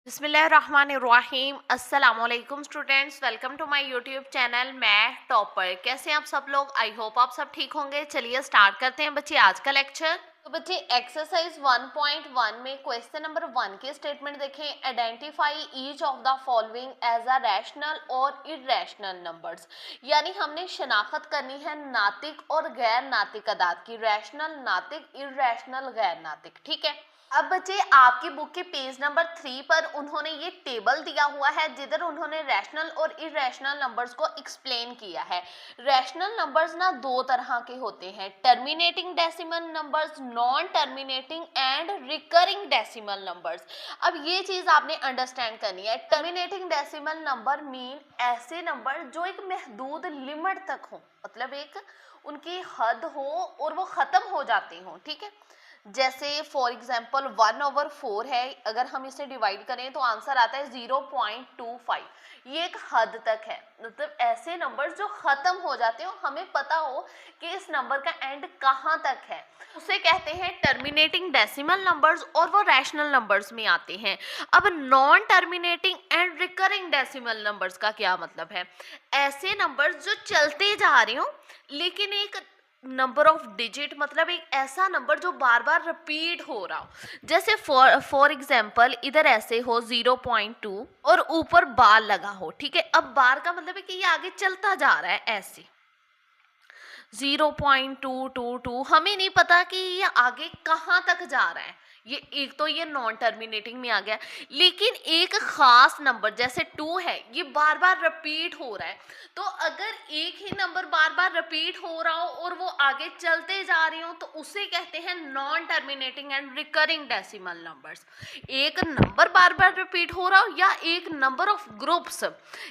बिस्मिल्लाहिर्रहमानिर्रहीम अस्सलाम वालेकुम students, welcome to my YouTube channel. मैं टॉपर। कैसे हैं आप सब लोग? आई होप आप सब ठीक होंगे। चलिए स्टार्ट करते हैं बच्चे आज का लेक्चर। तो बच्चे एक्सरसाइज 1.1 में क्वेश्चन नंबर 1 की स्टेटमेंट देखें। Identify each of the following as a rational और इरेशनल नंबर्स। यानी हमने शनाख्त करनी है नातिक और गैर नातिक अदाद की। रैशनल, नातिक, इरेशनल, गैर नातिक। ठीक है। अब बच्चे आपकी बुक के पेज नंबर 3 पर उन्होंने ये टेबल दिया हुआ है जिधर उन्होंने रैशनल और इरेशनल नंबर्स को एक्सप्लेन किया है। रैशनल नंबर्स ना दो तरह के होते हैं, terminating decimal numbers, non terminating and recurring decimal numbers. अब ये चीज आपने अंडरस्टैंड करनी है। टर्मिनेटिंग डेसिमल नंबर मीन ऐसे नंबर जो एक महदूद लिमिट तक हो, मतलब एक उनकी हद हो और वो खत्म हो जाते हो। ठीक है। जैसे फॉर एग्जाम्पल 1/4 है, अगर हम इसे डिवाइड करें तो आंसर आता है 0.25। ये एक हद तक है, मतलब ऐसे नंबर्स जो खत्म हो जाते हो, हमें पता हो कि इस नंबर का एंड कहाँ तक है, उसे कहते हैं टर्मिनेटिंग डेसिमल नंबर्स और वो रैशनल नंबर्स में आते हैं। अब non terminating and recurring decimal numbers का क्या मतलब है? ऐसे नंबर्स जो चलते जा रहे हो लेकिन एक नंबर ऑफ डिजिट, मतलब एक ऐसा नंबर जो बार बार रिपीट हो रहा हो। जैसे फॉर एग्जाम्पल इधर ऐसे हो 0.2 और ऊपर बार लगा हो। ठीक है। अब बार का मतलब है कि ये आगे चलता जा रहा है ऐसे 0.222। हमें नहीं पता कि ये आगे कहाँ तक जा रहा है। ये एक तो ये नॉन टर्मिनेटिंग में आ गया, लेकिन एक खास नंबर जैसे 2 है, ये बार बार रिपीट हो रहा है। तो अगर एक ही नंबर बार बार रिपीट हो रहा हो और वो आगे चलते जा रहे हो तो उसे कहते हैं non terminating and recurring decimal numbers. एक नंबर बार बार रिपीट हो रहा हो या एक नंबर ऑफ ग्रुप्स,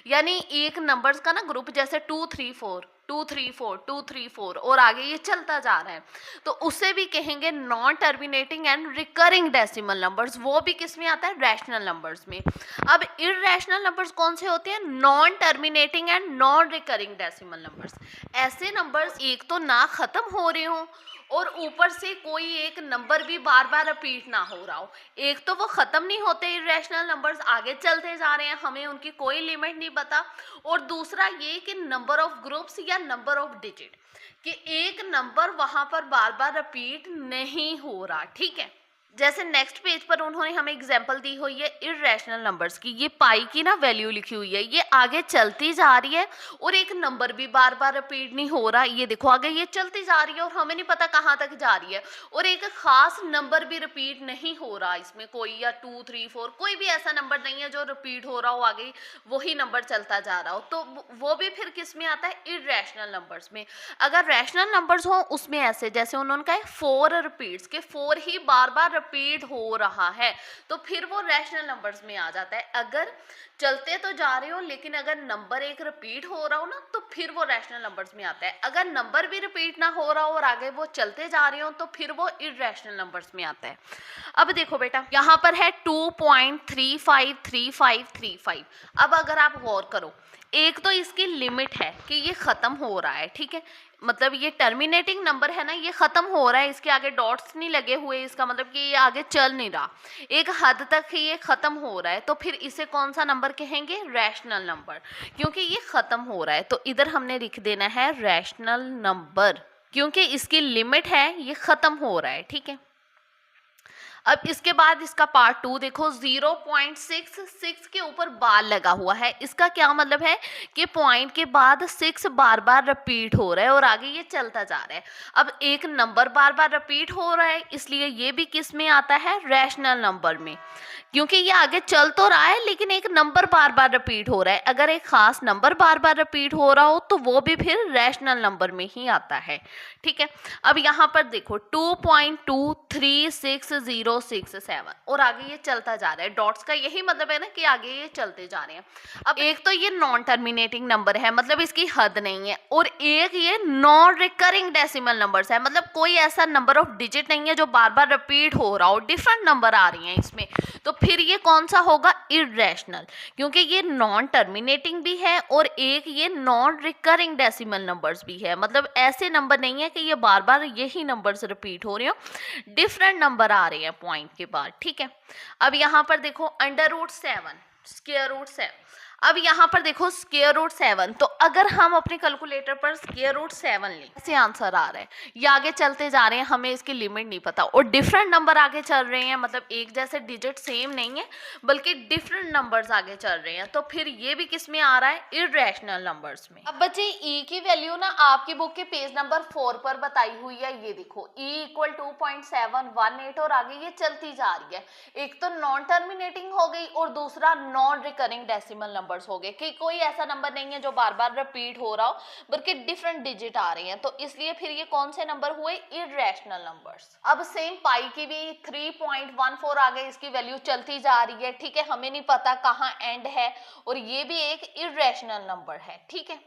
यानी एक नंबर्स का ना ग्रुप, जैसे 234 234 234 और आगे ये चलता जा रहा है, तो उसे भी कहेंगे non terminating and recurring decimal numbers. वो भी किस में आता है? रैशनल नंबर्स में। अब इरेशनल नंबर्स कौन से होते हैं? Non terminating and non recurring decimal numbers. ऐसे नंबर्स एक तो ना खत्म हो रहे हो और ऊपर से कोई एक नंबर भी बार बार रिपीट ना हो रहा हो। एक तो वो खत्म नहीं होते, इरेशनल नंबर्स आगे चलते जा रहे हैं, हमें उनकी कोई लिमिट नहीं पता। और दूसरा ये कि नंबर ऑफ ग्रुप्स या नंबर ऑफ डिजिट, कि एक नंबर वहां पर बार बार रिपीट नहीं हो रहा। ठीक है। जैसे नेक्स्ट पेज पर उन्होंने हमें एग्जांपल दी हुई है इरेशनल नंबर्स की। ये पाई की ना वैल्यू लिखी हुई है, ये आगे चलती जा रही है और एक नंबर भी बार बार रिपीट नहीं हो रहा। ये देखो आगे ये चलती जा रही है और हमें नहीं पता कहाँ तक जा रही है, और एक खास नंबर भी रिपीट नहीं हो रहा इसमें कोई, या 2 3 4 कोई भी ऐसा नंबर नहीं है जो रिपीट हो रहा हो, आगे वही नंबर चलता जा रहा हो। तो वो भी फिर किस में आता है? इरेशनल नंबर्स में। अगर रैशनल नंबर्स हो उसमें ऐसे, जैसे उन्होंने कहा 4 रिपीट्स के 4 ही बार बार रिपीट हो रहा है, तो फिर वो रैशनल नंबर्स में आ जाता है। अगर चलते तो जा रहे हो लेकिन अगर नंबर एक रिपीट हो रहा हो ना, तो फिर वो रैशनल नंबर्स में आता है। अगर नंबर भी रिपीट ना हो रहा हो और आगे वो चलते जा रहे हो तो फिर वो इरेशनल नंबर्स में आता है। अब देखो बेटा, यहाँ पर है 2.353535। अब अगर आप गौर करो, एक तो इसकी लिमिट है कि ये खत्म हो रहा है। ठीक है। मतलब ये टर्मिनेटिंग नंबर है ना, ये खत्म हो रहा है, इसके आगे डॉट्स नहीं लगे हुए, इसका मतलब कि ये आगे चल नहीं रहा, एक हद तक ही ये खत्म हो रहा है। तो फिर इसे कौन सा नंबर कहेंगे? रैशनल नंबर, क्योंकि ये खत्म हो रहा है। तो इधर हमने लिख देना है रैशनल नंबर, क्योंकि इसकी लिमिट है, ये खत्म हो रहा है। ठीक है। अब इसके बाद इसका पार्ट 2 देखो, 0.66 के ऊपर बार लगा हुआ है। इसका क्या मतलब है कि पॉइंट के बाद 6 बार बार रिपीट हो रहा है और आगे ये चलता जा रहा है। अब एक नंबर बार बार रिपीट हो रहा है, इसलिए ये भी किस में आता है? रैशनल नंबर में, क्योंकि ये आगे चल तो रहा है लेकिन एक नंबर बार बार रिपीट हो रहा है। अगर एक खास नंबर बार बार रिपीट हो रहा हो तो वो भी फिर रैशनल नंबर में ही आता है। ठीक है। अब यहाँ पर देखो 2.23667 और आगे ये चलता जा रहा है। डॉट्स का यही मतलब है ना कि आगे ये चलते जा रहे हैं। अब एक तो ये नॉन टर्मिनेटिंग नंबर है, मतलब इसकी हद नहीं है, और एक ये नॉन रिकरिंग डेसिमल नंबर्स है, मतलब कोई ऐसा नंबर ऑफ डिजिट नहीं है जो बार बार रिपीट हो रहा हो, डिफरेंट नंबर आ रही हैं इसमें। तो फिर ये कौन सा होगा, इरेशनल, क्योंकि ये नॉन टर्मिनेटिंग भी है और एक ये नॉन रिकरिंग डेसिमल नंबर्स भी है। मतलब ऐसे नंबर नहीं है कि ये बार बार यही नंबर्स रिपीट हो रहे हो, डिफरेंट नंबर आ रहे हैं पॉइंट के बाद, ठीक है। अब यहाँ पर देखो √7, स्क्वायर रूट 7। अब यहाँ पर देखो √7, तो अगर हम अपने कैलकुलेटर पर √7 लें, ऐसे आंसर आ रहा है। ये आगे चलते जा रहे हैं, हमें इसकी लिमिट नहीं पता और डिफरेंट नंबर आगे चल रहे हैं, मतलब एक जैसे डिजिट सेम नहीं है बल्कि डिफरेंट नंबर्स आगे चल रहे हैं। तो फिर ये भी किस में आ रहा है, इरेशनल नंबर्स में। अब बच्चे ई की वैल्यू ना आपकी बुक के पेज नंबर 4 पर बताई हुई है, ये देखो ई = 2.718 और आगे ये चलती जा रही है। एक तो नॉन टर्मिनेटिंग हो गई और दूसरा नॉन रिकरिंग डेसिमल नंबर्स हो गए, कि कोई ऐसा नंबर नहीं है जो बार बार रिपीट हो रहा हो बल्कि डिफरेंट डिजिट आ रही हैं। तो इसलिए फिर ये कौन से नंबर हुए, इरेशनल नंबर्स। अब सेम पाई की भी 3.14 आ गई, इसकी वैल्यू चलती जा रही है, ठीक है, हमें नहीं पता कहाँ एंड है और ये भी एक इरेशनल नंबर है, ठीक है।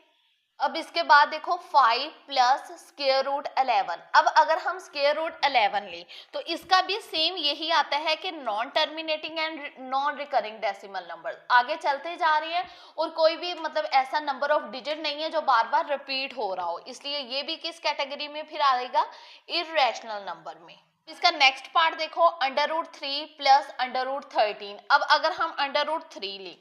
अब इसके बाद देखो 5 + √11। अब अगर हम √11 लें तो इसका भी सेम यही आता है कि non terminating and non recurring decimal number आगे चलते जा रही है और कोई भी मतलब ऐसा नंबर ऑफ डिजिट नहीं है जो बार बार रिपीट हो रहा हो, इसलिए ये भी किस कैटेगरी में फिर आएगा, इरेशनल नंबर में। इसका नेक्स्ट पार्ट देखो √3 + √13। अब अगर हम √3 लें,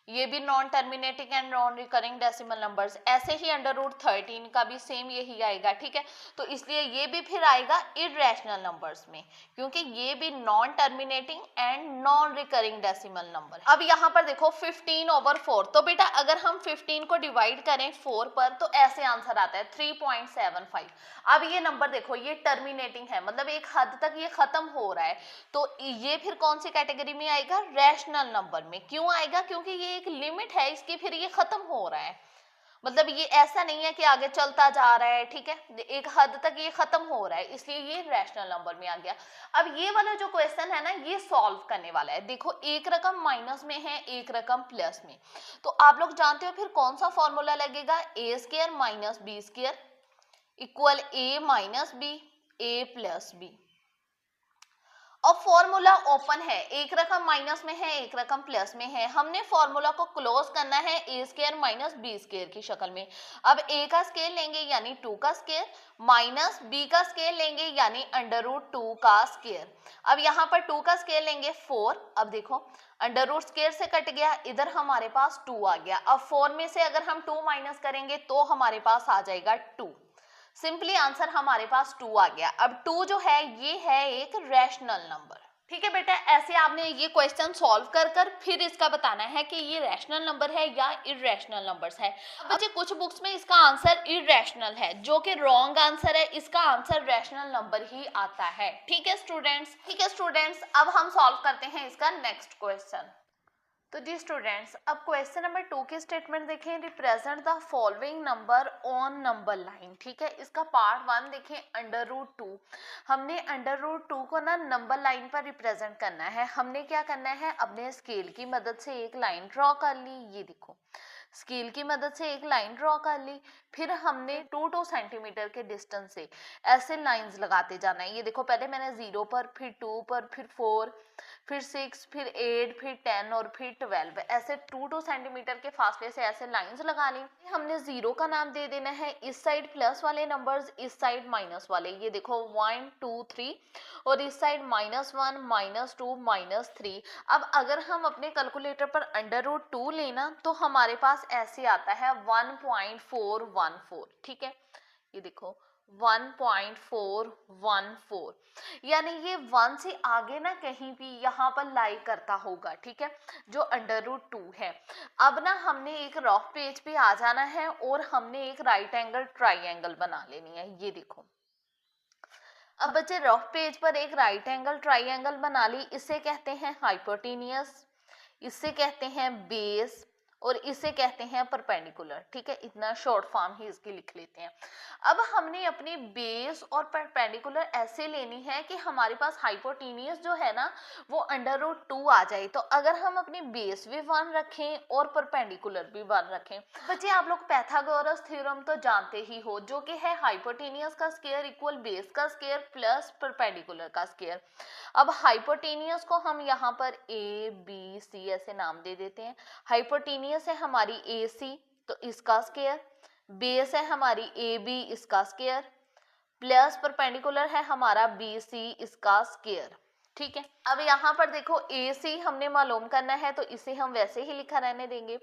ये भी non terminating and non recurring decimal numbers, ऐसे ही √13 का भी सेम यही आएगा, ठीक है। तो इसलिए ये भी फिर आएगा इरेशनल नंबर्स में, क्योंकि ये भी non terminating and non recurring decimal number. अब यहाँ पर देखो 15/4, तो बेटा अगर हम 15 को डिवाइड करें 4 पर तो ऐसे आंसर आता है 3.75। अब ये नंबर देखो ये टर्मिनेटिंग है, मतलब एक हद तक ये खत्म हो रहा है, तो ये फिर कौन सी कैटेगरी में आएगा, रैशनल नंबर में। क्यों आएगा, क्योंकि ये एक लिमिट है इसकी, फिर ये खत्म हो रहा है, मतलब ये ऐसा नहीं है कि आगे चलता जा रहा है, ठीक है, एक हद तक ये खत्म हो रहा है, इसलिए ये रैशनल नंबर में आ गया। अब ये वाला जो क्वेश्चन है ना, ये सॉल्व करने वाला है। देखो एक रकम माइनस में है, एक रकम प्लस में, तो आप लोग जानते हो फिर कौन सा फॉर्मूला लगेगा, a² - b² equal a - b, a + b। अब फॉर्मूला ओपन है, एक रकम माइनस में है, एक रकम प्लस में है, हमने फॉर्मूला को क्लोज करना है a² - b² की शक्ल में। अब a का स्केल लेंगे यानी 2 का स्केल, माइनस b का स्केल लेंगे यानी √2 का स्केल। अब यहाँ पर 2 का स्केल लेंगे 4। अब देखो अंडर स्केल से कट गया, इधर हमारे पास 2 आ गया। अब 4 में से अगर हम 2 माइनस करेंगे तो हमारे पास आ जाएगा 2। सिंपली आंसर हमारे पास 2 आ गया। अब 2 जो है ये है एक रैशनल नंबर, ठीक है बेटा। ऐसे आपने ये क्वेश्चन सॉल्व कर कर फिर इसका बताना है कि ये रैशनल नंबर है या इरेशनल नंबर्स है। अब बच्चे कुछ बुक्स में इसका आंसर इरेशनल है, जो कि रॉन्ग आंसर है, इसका आंसर रैशनल नंबर ही आता है, ठीक है स्टूडेंट्स। ठीक है स्टूडेंट्स, अब हम सॉल्व करते हैं इसका नेक्स्ट क्वेश्चन। तो जी स्टूडेंट्स, अब क्वेश्चन नंबर 2 की स्टेटमेंट देखें, represent the following number on number line, ठीक है। इसका पार्ट 1 देखें √2। हमने √2 को ना नंबर लाइन पर रिप्रेजेंट करना है। हमने क्या करना है, अपने स्केल की मदद से एक लाइन ड्रॉ कर ली, ये देखो स्केल की मदद से एक लाइन ड्रॉ कर ली, फिर हमने 2 सेंटीमीटर के डिस्टेंस से ऐसे लाइंस लगाते जाना है। ये देखो पहले मैंने 0 पर, फिर 2 पर, फिर 4, फिर 6, फिर 8, फिर 10 और फिर 12, ऐसे 2 सेंटीमीटर के फासले से ऐसे लाइंस लगा ली। हमने 0 का नाम दे देना है, इस साइड प्लस वाले नंबर्स, इस साइड माइनस वाले, ये देखो 1 2 3, और इस साइड -1 -2 -3। अब अगर हम अपने कैलकुलेटर पर √2 लेना तो हमारे पास ऐसे आता है 1.414, ठीक है। ये देखो 1.414, यानी ये 1 से आगे ना कहीं भी यहाँ पर लाई करता होगा, ठीक है, जो √2 है। अब ना हमने एक रफ पेज पे आ जाना है और हमने एक राइट एंगल ट्राइंगल बना लेनी है, ये देखो। अब बच्चे रफ पेज पर एक राइट एंगल ट्राइंगल बना ली, इसे कहते हैं हाइपोटेनियस, इससे कहते हैं बेस, और इसे कहते हैं परपेंडिकुलर। ठीक है, इतना शॉर्ट फॉर्म ही इसकी लिख लेते हैं। अब हमने अपनी बेस और परपेंडिकुलर ऐसे लेनी है कि हमारे पास हाइपोटेनियस जो है ना वो √2 आ जाए। तो अगर हम अपनी बेस भी 1 रखें और परपेंडिकुलर भी 1 रखें, बच्चे आप लोग पाइथागोरस थ्योरम तो जानते ही हो, जो कि है हाइपोटेनियस का स्क्वायर इक्वल बेस का स्क्वायर प्लस परपेंडिकुलर का स्क्वायर। अब हाइपोटेनियस को हम यहाँ पर ए बी सी ऐसे नाम दे देते हैं। हाइपोटेनियस है हमारी ए सी, तो इसका स्क्वायर, बेस है हमारी ए बी, इसका स्क्वायर, प्लस परपेंडिकुलर है हमारा बी सी, इसका स्क्वायर। ठीक है, अब यहाँ पर देखो ए सी हमने मालूम करना है, तो इसे हम वैसे ही लिखा रहने देंगे।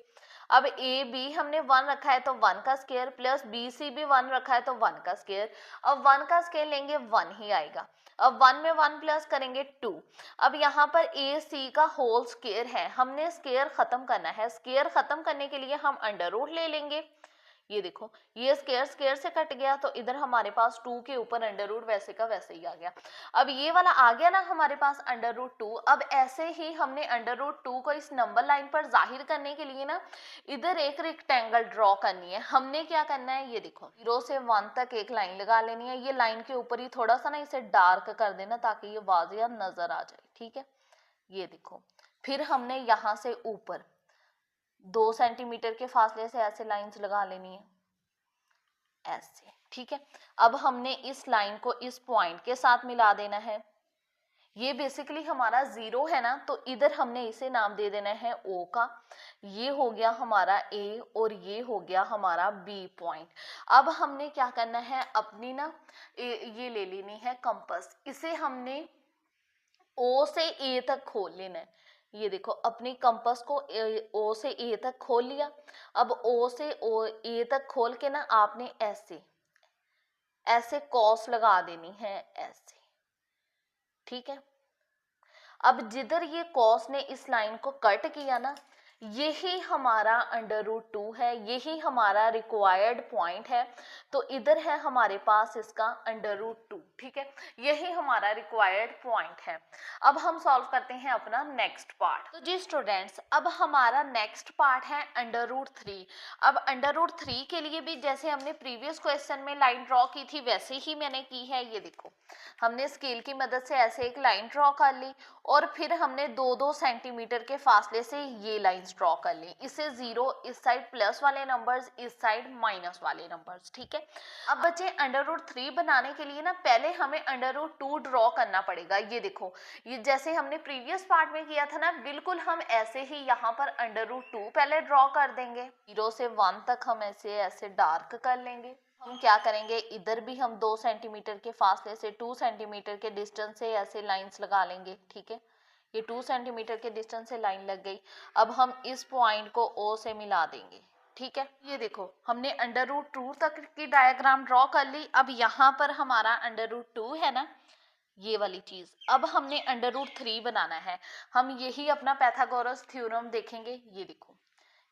अब ए बी हमने 1 रखा है तो 1 का स्क्वायर, प्लस बी सी भी 1 रखा है तो 1 का स्क्वायर। अब 1 का स्क्वायर लेंगे 1 ही आएगा। अब 1 में 1 प्लस करेंगे 2। अब यहाँ पर ए सी का होल स्क्वायर है, हमने स्क्वायर खत्म करना है। स्क्वायर खत्म करने के लिए हम अंडर रूट ले लेंगे। ये देखो, ये स्क्वायर स्क्वायर से कट गया, तो इधर हमारे पास 2 के ऊपर अंडर रूट वैसे का वैसे ही आ गया। अब ये वाला आ गया ना हमारे पास √2। अब ऐसे ही हमने √2 को इस नंबर लाइन पर जाहिर करने के लिए ना इधर एक रेक्टेंगल ड्रॉ करनी है। हमने क्या करना है, ये देखो 0 से 1 तक एक लाइन लगा लेनी है। ये लाइन के ऊपर ही थोड़ा सा ना इसे डार्क कर देना ताकि ये वाज़िया नजर आ जाए। ठीक है, ये देखो, फिर हमने यहाँ से ऊपर 2 सेंटीमीटर के फासले से ऐसे लाइंस लगा लेनी है, ऐसे। ठीक है, अब हमने इस लाइन को इस पॉइंट के साथ मिला देना है। ये बेसिकली हमारा 0 है ना, तो इधर हमने इसे नाम दे देना है O का। ये हो गया हमारा A और ये हो गया हमारा B पॉइंट। अब हमने क्या करना है, अपनी ना ये ले लेनी है कंपास। इसे हमने O से A तक खोल लेना है। ये देखो, अपनी कंपास को O से A तक खोल लिया। अब O से A तक खोल के ना आपने ऐसे ऐसे कॉस लगा देनी है, ऐसे। ठीक है, अब जिधर ये कॉस ने इस लाइन को कट किया ना, यही हमारा √2 है, यही हमारा रिक्वायर्ड पॉइंट है। तो इधर है हमारे पास इसका √2। ठीक है, यही हमारा रिक्वायर्ड पॉइंट है। अब हम सॉल्व करते हैं अपना नेक्स्ट पार्ट। तो जी स्टूडेंट्स, अब हमारा नेक्स्ट पार्ट है √3। अब √3 के लिए भी जैसे हमने प्रीवियस क्वेश्चन में लाइन ड्रॉ की थी वैसे ही मैंने की है। ये देखो, हमने स्केल की मदद से ऐसे एक लाइन ड्रॉ कर ली और फिर हमने 2-2 सेंटीमीटर के फासले से ये लाइंस ड्रॉ कर ली। इसे 0 इस साइड प्लस वाले नंबर्स, इस साइड माइनस वाले नंबर्स। ठीक है, अब बच्चे √3 बनाने के लिए ना पहले हमें √2 ड्रॉ करना पड़ेगा। ये देखो, ये जैसे हमने प्रीवियस पार्ट में किया था ना, बिल्कुल हम ऐसे ही यहाँ पर √2 पहले ड्रॉ कर देंगे। 0 से 1 तक हम ऐसे डार्क कर लेंगे। हम क्या करेंगे, इधर भी हम 2 सेंटीमीटर के फासले से 2 सेंटीमीटर के डिस्टेंस से ऐसे लाइंस लगा लेंगे। ठीक है, ये 2 सेंटीमीटर के डिस्टेंस से लाइन लग गई। अब हम इस पॉइंट को O से मिला देंगे। ठीक है, ये देखो, हमने √2 तक की डायग्राम ड्रॉ कर ली। अब यहाँ पर हमारा √2 है ना, ये वाली चीज। अब हमने √3 बनाना है। हम यही अपना पाइथागोरस थ्योरम देखेंगे। ये देखो,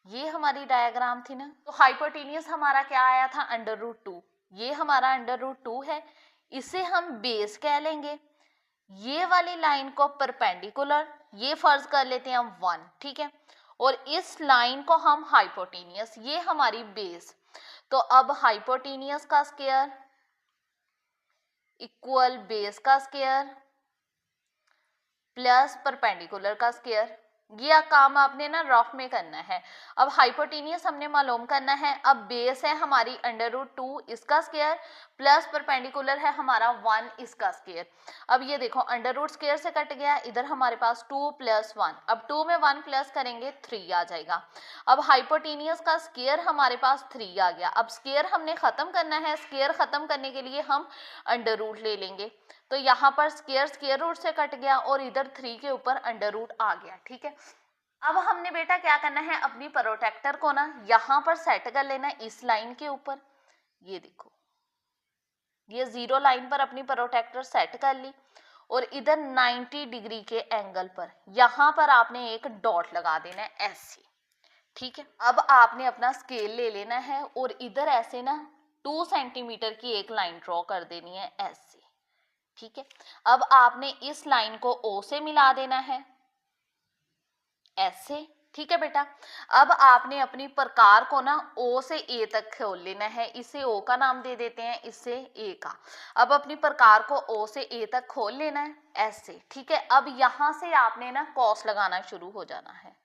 ये हमारी डायग्राम थी ना, तो हाइपोटेनियस हमारा क्या आया था, √2। ये हमारा √2 है, इसे हम बेस कह लेंगे। ये वाली लाइन को परपेंडिकुलर, ये फर्ज कर लेते हैं हम 1। ठीक है, और इस लाइन को हम हाइपोटेनियस, ये हमारी बेस। तो अब हाइपोटेनियस का स्क्वायर इक्वल बेस का स्क्वायर प्लस परपेंडिकुलर का स्क्वायर। ये काम आपने ना रफ में करना है। अब हाइपोटेनियस हमने मालूम करना है। अब बेस है हमारी √2, इसका स्क्वायर प्लस परपेंडिकुलर है हमारा 1, इसका स्क्वायर। अब ये देखो, √ स्क्वायर से कट गया, इधर हमारे पास 2 + 1। अब 2 में 1 प्लस करेंगे 3 आ जाएगा। अब हाइपोटेनियस का स्क्वायर हमारे पास 3 आ गया। अब स्क्वायर हमने खत्म करना है, स्क्वायर खत्म करने के लिए हम √ ले लेंगे। तो यहाँ पर स्क्वायर रूट से कट गया और इधर 3 के ऊपर √ आ गया। ठीक है, अब हमने बेटा क्या करना है, अपनी प्रोटेक्टर को ना यहाँ पर सेट कर लेना इस लाइन के ऊपर। ये देखो, ये 0 लाइन पर अपनी प्रोटेक्टर सेट कर ली और इधर 90 डिग्री के एंगल पर यहाँ पर आपने एक डॉट लगा देना है, ऐसे। ठीक है, अब आपने अपना स्केल ले लेना है और इधर ऐसे ना 2 सेंटीमीटर की एक लाइन ड्रॉ कर देनी है, ऐसे। ठीक है, अब आपने इस लाइन को O से मिला देना है, ऐसे। ठीक है बेटा। अब आपने अपनी प्रकार को ना ओ से ए तक खोल लेना है, इसे ओ का नाम दे देते हैं, इससे ए का। अब अपनी प्रकार को ओ से ए तक खोल लेना है ऐसे, ठीक है। अब यहां से आपने ना कॉस लगाना शुरू हो जाना है।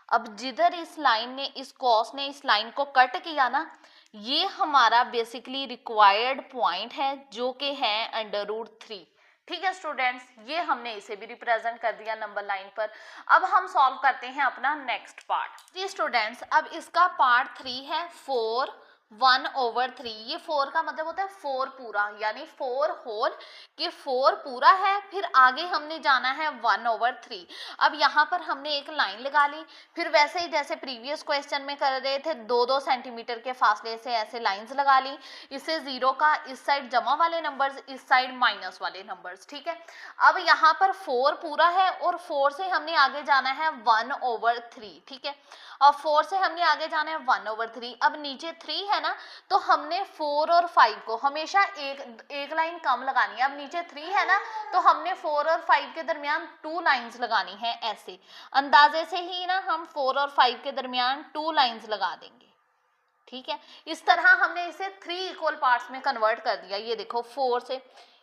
अब जिधर इस लाइन ने, इस कॉस ने इस लाइन को कट किया ना, ये हमारा बेसिकली रिक्वायर्ड पॉइंट है जो कि है √3। ठीक है स्टूडेंट्स, ये हमने इसे भी रिप्रेजेंट कर दिया नंबर लाइन पर। अब हम सॉल्व करते हैं अपना नेक्स्ट पार्ट। जी स्टूडेंट्स, अब इसका पार्ट 3 है 4/1/3। ये 4 का मतलब होता है 4 पूरा, यानी 4 होल, कि 4 पूरा है, फिर आगे हमने जाना है 1/3। अब यहाँ पर हमने एक लाइन लगा ली, फिर वैसे ही जैसे प्रीवियस क्वेश्चन में कर रहे थे 2-2 सेंटीमीटर के फासले से ऐसे लाइंस लगा ली। इससे 0 का इस साइड जमा वाले नंबर्स, इस साइड माइनस वाले नंबर्स, ठीक है। अब यहाँ पर 4 पूरा है और 4 से हमने आगे जाना है 1/3, ठीक है। अब 4 से हमने आगे जाना है 1/3। अब नीचे 3 है ना, तो हमने 4 और 5 को हमेशा एक लाइन कम लगानी है। अब नीचे 3 है ना, तो हमने 4 और 5 के दरमियान 2 लाइंस लगानी है ऐसे। अंदाजे से ही ना हम 4 और 5 के दरमियान 2 लाइंस लगा देंगे, ठीक है। इस तरह हमने इसे 3 इक्वल पार्ट्स में कन्वर्ट कर दिया। ये देखो 4 से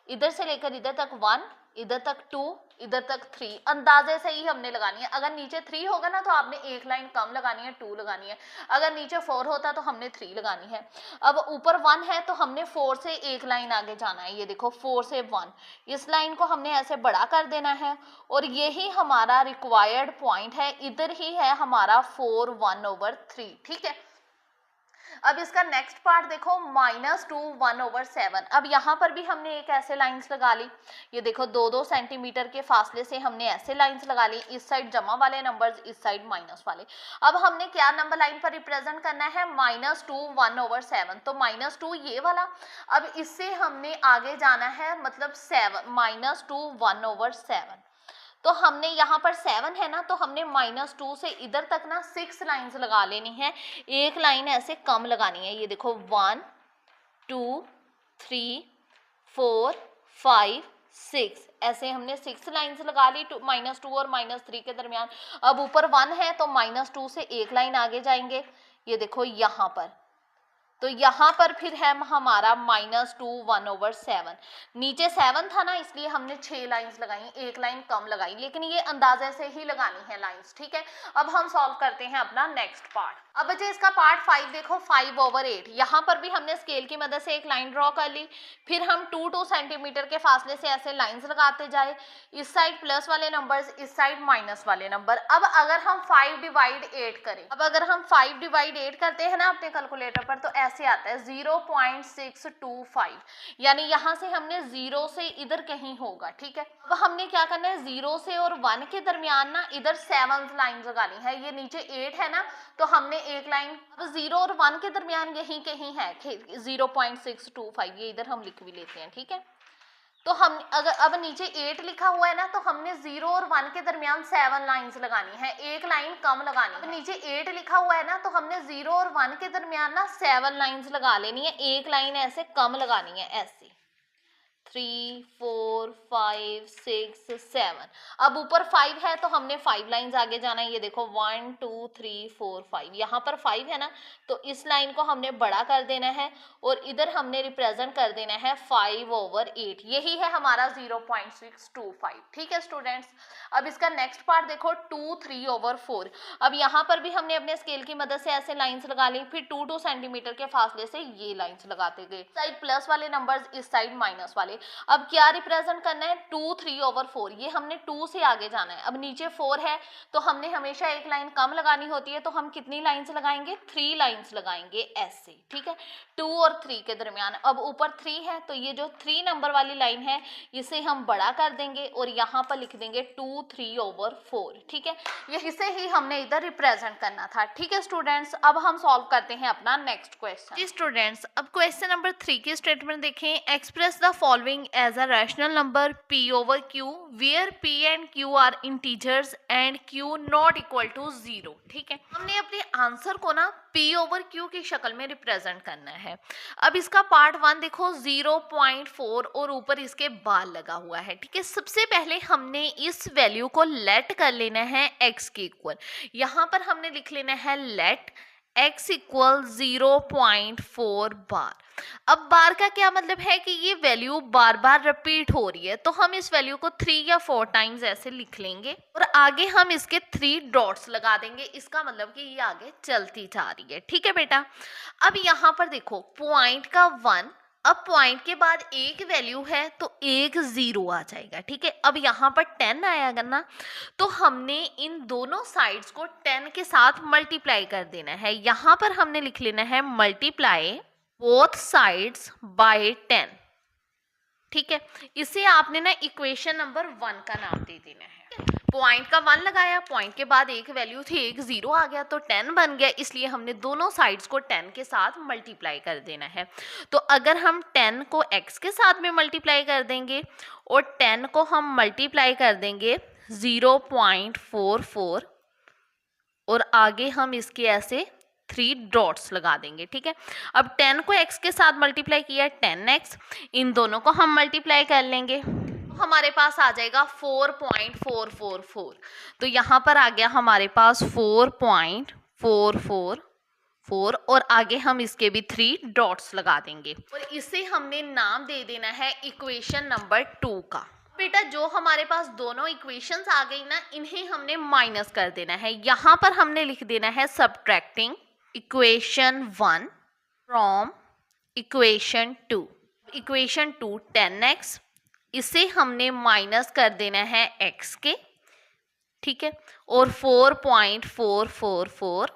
इधर से लेकर इधर तक 1, इधर तक 2, इधर तक 3, अंदाजे से ही हमने लगानी है। अगर नीचे 3 होगा ना तो आपने एक लाइन कम लगानी है, 2 लगानी है। अगर नीचे 4 होता तो हमने 3 लगानी है। अब ऊपर 1 है तो हमने 4 से एक लाइन आगे जाना है। ये देखो 4 से 1, इस लाइन को हमने ऐसे बड़ा कर देना है और यही हमारा रिक्वायर्ड पॉइंट है। इधर ही है हमारा 4/1/3, ठीक है। अब इसका नेक्स्ट पार्ट देखो -2/1/7। अब यहाँ पर भी हमने एक ऐसे लाइंस लगा ली। ये देखो 2-2 सेंटीमीटर के फासले से हमने ऐसे लाइंस लगा ली, इस साइड जमा वाले नंबर्स, इस साइड माइनस वाले। अब हमने क्या नंबर लाइन पर रिप्रेजेंट करना है, -2/1/7। तो -2 ये वाला। अब इससे हमने आगे जाना है, मतलब 7, -2/1/7। तो हमने यहाँ पर 7 है ना, तो हमने -2 से इधर तक ना 6 लाइंस लगा लेनी है। एक लाइन ऐसे कम लगानी है। ये देखो 1 2 3 4 5 6, ऐसे हमने 6 लाइंस लगा ली -2 और -3 के दरमियान। अब ऊपर 1 है तो -2 से एक लाइन आगे जाएंगे। ये देखो यहाँ पर, तो यहाँ पर फिर है हमारा -2/1/7। नीचे 7 था ना, इसलिए हमने 6 लाइंस लगाई, एक लाइन कम लगाई, लेकिन ये अंदाजे से ही लगानी है लाइंस, ठीक है। अब हम सॉल्व करते हैं अपना नेक्स्ट पार्ट। अब बच्चे इसका पार्ट 5 देखो 5/8। यहाँ पर भी हमने स्केल की मदद से एक लाइन ड्रॉ कर ली, फिर हम 2-2 सेंटीमीटर के फासले से ऐसे लाइंस लगाते जाए, इस साइड प्लस वाले नंबर्स, इस साइड माइनस वाले नंबर। अब अगर हम 5/8 करें, अब अगर हम 5/8 करते हैं ना अपने कैलकुलेटर पर, तो ऐसे आता है 0.625, यानी यहाँ से हमने 0 से इधर कहीं होगा, ठीक है। अब हमने क्या करना है, 0 से और 1 के दरमियान ना इधर 7 लाइन लगानी है। ये नीचे 8 है ना, तो हमने एक लाइन, अब 0 और 1 के दरमियान यहीं कहीं है 0.625, ये इधर हम लिख भी लेते हैं, ठीक है। तो हम अगर अब नीचे 8 लिखा हुआ है ना, तो हमने 0 और 1 के दरमियान 7 लाइंस लगानी है, एक लाइन कम लगानी है। अब नीचे 8 लिखा हुआ है ना, तो हमने 0 और 1 के दरमियान ना 7 लाइंस लगा लेनी है, एक लाइन ऐसे कम लगानी है ऐसे। 3 4 5 6 7। अब ऊपर 5 है तो हमने 5 लाइंस आगे जाना है। ये देखो 1 2 3 4 5, यहाँ पर 5 है ना, तो इस लाइन को हमने बड़ा कर देना है और इधर हमने रिप्रेजेंट कर देना है 5/8। यही है हमारा 0.625, ठीक है स्टूडेंट्स। अब इसका नेक्स्ट पार्ट देखो 2/3/4। अब यहाँ पर भी हमने अपने स्केल की मदद से ऐसे लाइंस लगा ली, फिर 2-2 सेंटीमीटर के फासले से ये लाइंस लगाते गए, साइड प्लस वाले नंबर्स, इस साइड माइनस वाले। अब क्या रिप्रेजेंट करना है, 2/3/4, ये हमने 2 से आगे जाना है। अब नीचे 4 है तो हमने हमेशा एक लाइन कम लगानी होती है, तो हम कितनी लाइंस लगाएंगे, 3 लाइंस लगाएंगे ऐसे, ठीक है, 2 और 3 के दरमियान। अब ऊपर 3 है तो ये जो 3 नंबर वाली लाइन है इसे हम बड़ा कर देंगे और यहाँ पर लिख देंगे 2/3/4, ठीक है। ये इसे ही हमने इधर रिप्रेजेंट करना था, ठीक है स्टूडेंट्स। अब हम सॉल्व करते हैं अपना नेक्स्ट क्वेश्चन। जी स्टूडेंट्स, अब क्वेश्चन नंबर 3 की स्टेटमेंट देखें। Express the following following as a rational number p over q where p and q are integers and q not equal to 0। ठीक है, हमने अपने आंसर को ना p over q की शक्ल में रिप्रेजेंट करना है। अब इसका पार्ट 1 देखो 0.4 और ऊपर इसके बार लगा हुआ है। ठीक है, सबसे पहले हमने इस वैल्यू को लेट कर लेना है x के इक्वल। यहाँ पर हमने लिख लेना है लेट x इक्वल 0.4 बार। अब बार का क्या मतलब है कि ये वैल्यू बार बार रिपीट हो रही है, तो हम इस वैल्यू को 3 या 4 टाइम्स ऐसे लिख लेंगे और आगे हम इसके 3 डॉट्स लगा देंगे। इसका मतलब कि ये आगे चलती जा रही है। ठीक है बेटा, अब यहाँ पर देखो पॉइंट का 1, अब पॉइंट के बाद एक वैल्यू है तो एक 0 आ जाएगा। ठीक है, अब यहाँ पर 10 आएगा ना, तो हमने इन दोनों साइड्स को 10 के साथ मल्टीप्लाई कर देना है। यहाँ पर हमने लिख लेना है मल्टीप्लाई बोथ साइड्स बाय 10। ठीक है, इसे आपने ना इक्वेशन नंबर 1 का नाम दे देना है। पॉइंट का 1 लगाया, पॉइंट के बाद एक वैल्यू थी, एक 0 आ गया तो 10 बन गया, इसलिए हमने दोनों साइड्स को 10 के साथ मल्टीप्लाई कर देना है। तो अगर हम 10 को x के साथ में मल्टीप्लाई कर देंगे और 10 को हम मल्टीप्लाई कर देंगे 0.44 और आगे हम इसके ऐसे 3 डॉट्स लगा देंगे। ठीक है, अब 10 को x के साथ मल्टीप्लाई किया 10x, इन दोनों को हम मल्टीप्लाई कर लेंगे, हमारे पास आ जाएगा 4.444। तो यहाँ पर आ गया हमारे पास 4.444 और आगे हम इसके भी 3 डॉट्स लगा देंगे और इसे हमने नाम दे देना है इक्वेशन नंबर 2 का। बेटा जो हमारे पास दोनों इक्वेशंस आ गई ना, इन्हें हमने माइनस कर देना है। यहाँ पर हमने लिख देना है subtracting equation 1 from equation 2। Equation 2 10x, इसे हमने माइनस कर देना है x के। ठीक है, और 4.444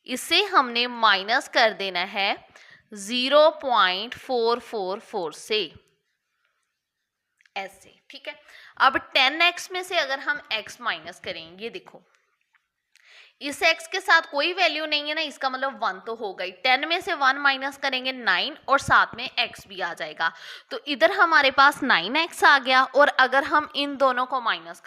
इसे हमने माइनस कर देना है 0.444 से, ऐसे। ठीक है, अब 10x में से अगर हम x माइनस करें, ये देखो इस x के साथ कोई वैल्यू नहीं है ना, इसका मतलब 1 तो हो गई। 10 में से 1 माइनस करेंगे 9 और साथ में x भी आ जाएगा, तो इधर हमारे पास 9x आ गया। और अगर हम इन दोनों को माइनस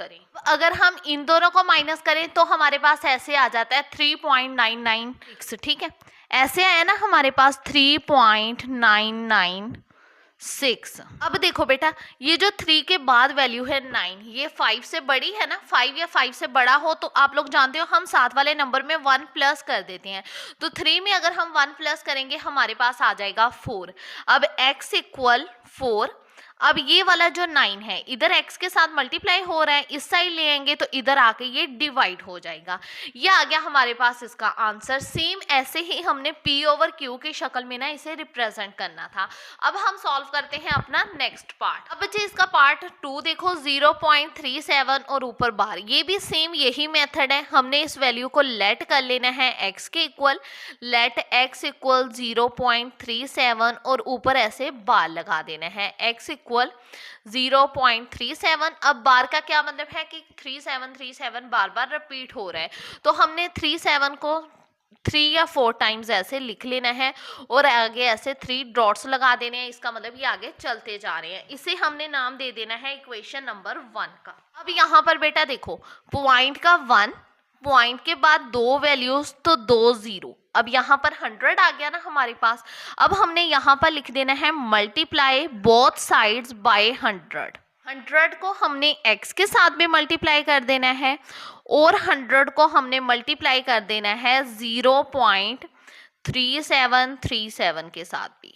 करें, तो हमारे पास ऐसे आ जाता है 3.996। ठीक है, ऐसे आया ना हमारे पास 3.996। अब देखो बेटा, ये जो 3 के बाद वैल्यू है 9, ये 5 से बड़ी है ना, 5 या 5 से बड़ा हो तो आप लोग जानते हो हम साथ वाले नंबर में 1 प्लस कर देते हैं। तो 3 में अगर हम 1 प्लस करेंगे हमारे पास आ जाएगा 4। अब x इक्वल 4, अब ये वाला जो 9 है इधर x के साथ मल्टीप्लाई हो रहा है, इस साइड ले आएंगे तो इधर आके ये डिवाइड हो जाएगा। ये आ गया हमारे पास इसका आंसर। सेम ऐसे ही हमने p ओवर q की शक्ल में ना इसे रिप्रेजेंट करना था। अब हम सॉल्व करते हैं अपना नेक्स्ट पार्ट। अब बच्चे इसका पार्ट 2 देखो 0.37 और ऊपर बार, ये भी सेम यही मेथड है। हमने इस वैल्यू को लेट कर लेना है x के इक्वल, लेट x इक्वल 0.37 और ऊपर ऐसे बार लगा देना है, x इक्वल 0.37। अब बार का क्या मतलब है कि 3737 बार बार रिपीट हो रहा है, तो हमने 37 को 3 या 4 टाइम्स ऐसे लिख लेना है और आगे ऐसे 3 डॉट्स लगा देने हैं। इसका मतलब ये आगे चलते जा रहे हैं। इसे हमने नाम दे देना है इक्वेशन नंबर 1 का। अब यहाँ पर बेटा देखो पॉइंट का 1, पॉइंट के बाद 2 वैल्यूज तो 2 0। अब यहाँ पर 100 आ गया ना हमारे पास। अब हमने यहाँ पर लिख देना है मल्टीप्लाई बोथ साइड्स बाय 100। 100 को हमने x के साथ में मल्टीप्लाई कर देना है और 100 को हमने मल्टीप्लाई कर देना है 0.3737 के साथ भी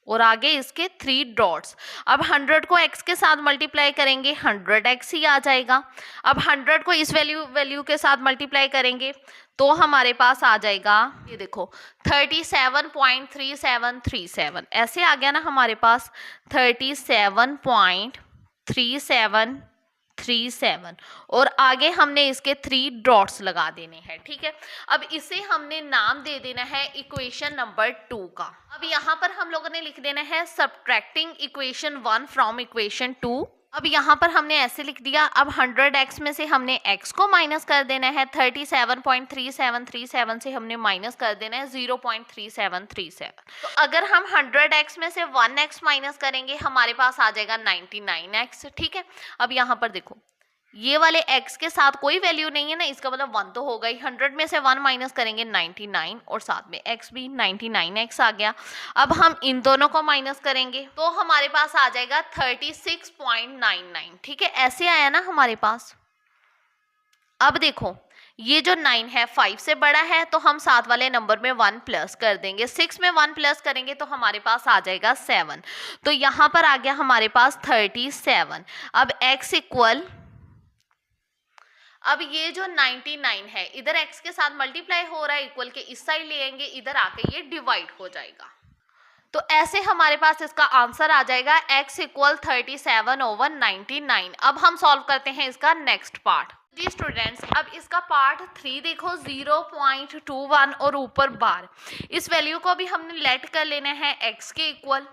और आगे इसके 3 डॉट्स। अब 100 को x के साथ मल्टीप्लाई करेंगे 100x ही आ जाएगा। अब 100 को इस वैल्यू के साथ मल्टीप्लाई करेंगे तो हमारे पास आ जाएगा, ये देखो 37.3737, ऐसे आ गया ना हमारे पास 37.3737 और आगे हमने इसके 3 डॉट्स लगा देने हैं। ठीक है, अब इसे हमने नाम दे देना है इक्वेशन नंबर 2 का। अब यहाँ पर हम लोगों ने लिख देना है सब्ट्रैक्टिंग इक्वेशन 1 फ्रॉम इक्वेशन 2 अब यहाँ पर हमने ऐसे लिख दिया। अब 100x में से हमने x को माइनस कर देना है, 37.3737 से हमने माइनस कर देना है 0.3737। तो अगर हम 100x में से 1x माइनस करेंगे हमारे पास आ जाएगा 99x। ठीक है, अब यहाँ पर देखो ये वाले x के साथ कोई वैल्यू नहीं है ना, इसका मतलब 1 तो होगा ही। 100 में से 1 माइनस करेंगे 99 और साथ में x भी 99x आ गया। अब हम इन दोनों को माइनस करेंगे तो हमारे पास आ जाएगा 36.99। ठीक है, ऐसे आया ना हमारे पास। अब देखो ये जो 9 है 5 से बड़ा है तो हम साथ वाले नंबर में 1 प्लस कर देंगे। 6 में 1 प्लस करेंगे तो हमारे पास आ जाएगा 7। तो यहाँ पर आ गया हमारे पास 37। अब x इक्वल, अब ये जो 99 है इधर x के साथ मल्टीप्लाई हो रहा है, इक्वल के इस साइड ले आएंगे, इधर आके ये डिवाइड हो जाएगा। तो ऐसे हमारे पास इसका आंसर आ जाएगा x इक्वल 37/99। अब हम सॉल्व करते हैं इसका नेक्स्ट पार्ट। जी स्टूडेंट्स, अब इसका पार्ट 3 देखो 0.21 और ऊपर बार, इस वैल्यू को भी हमने लेट कर लेना है x के इक्वल,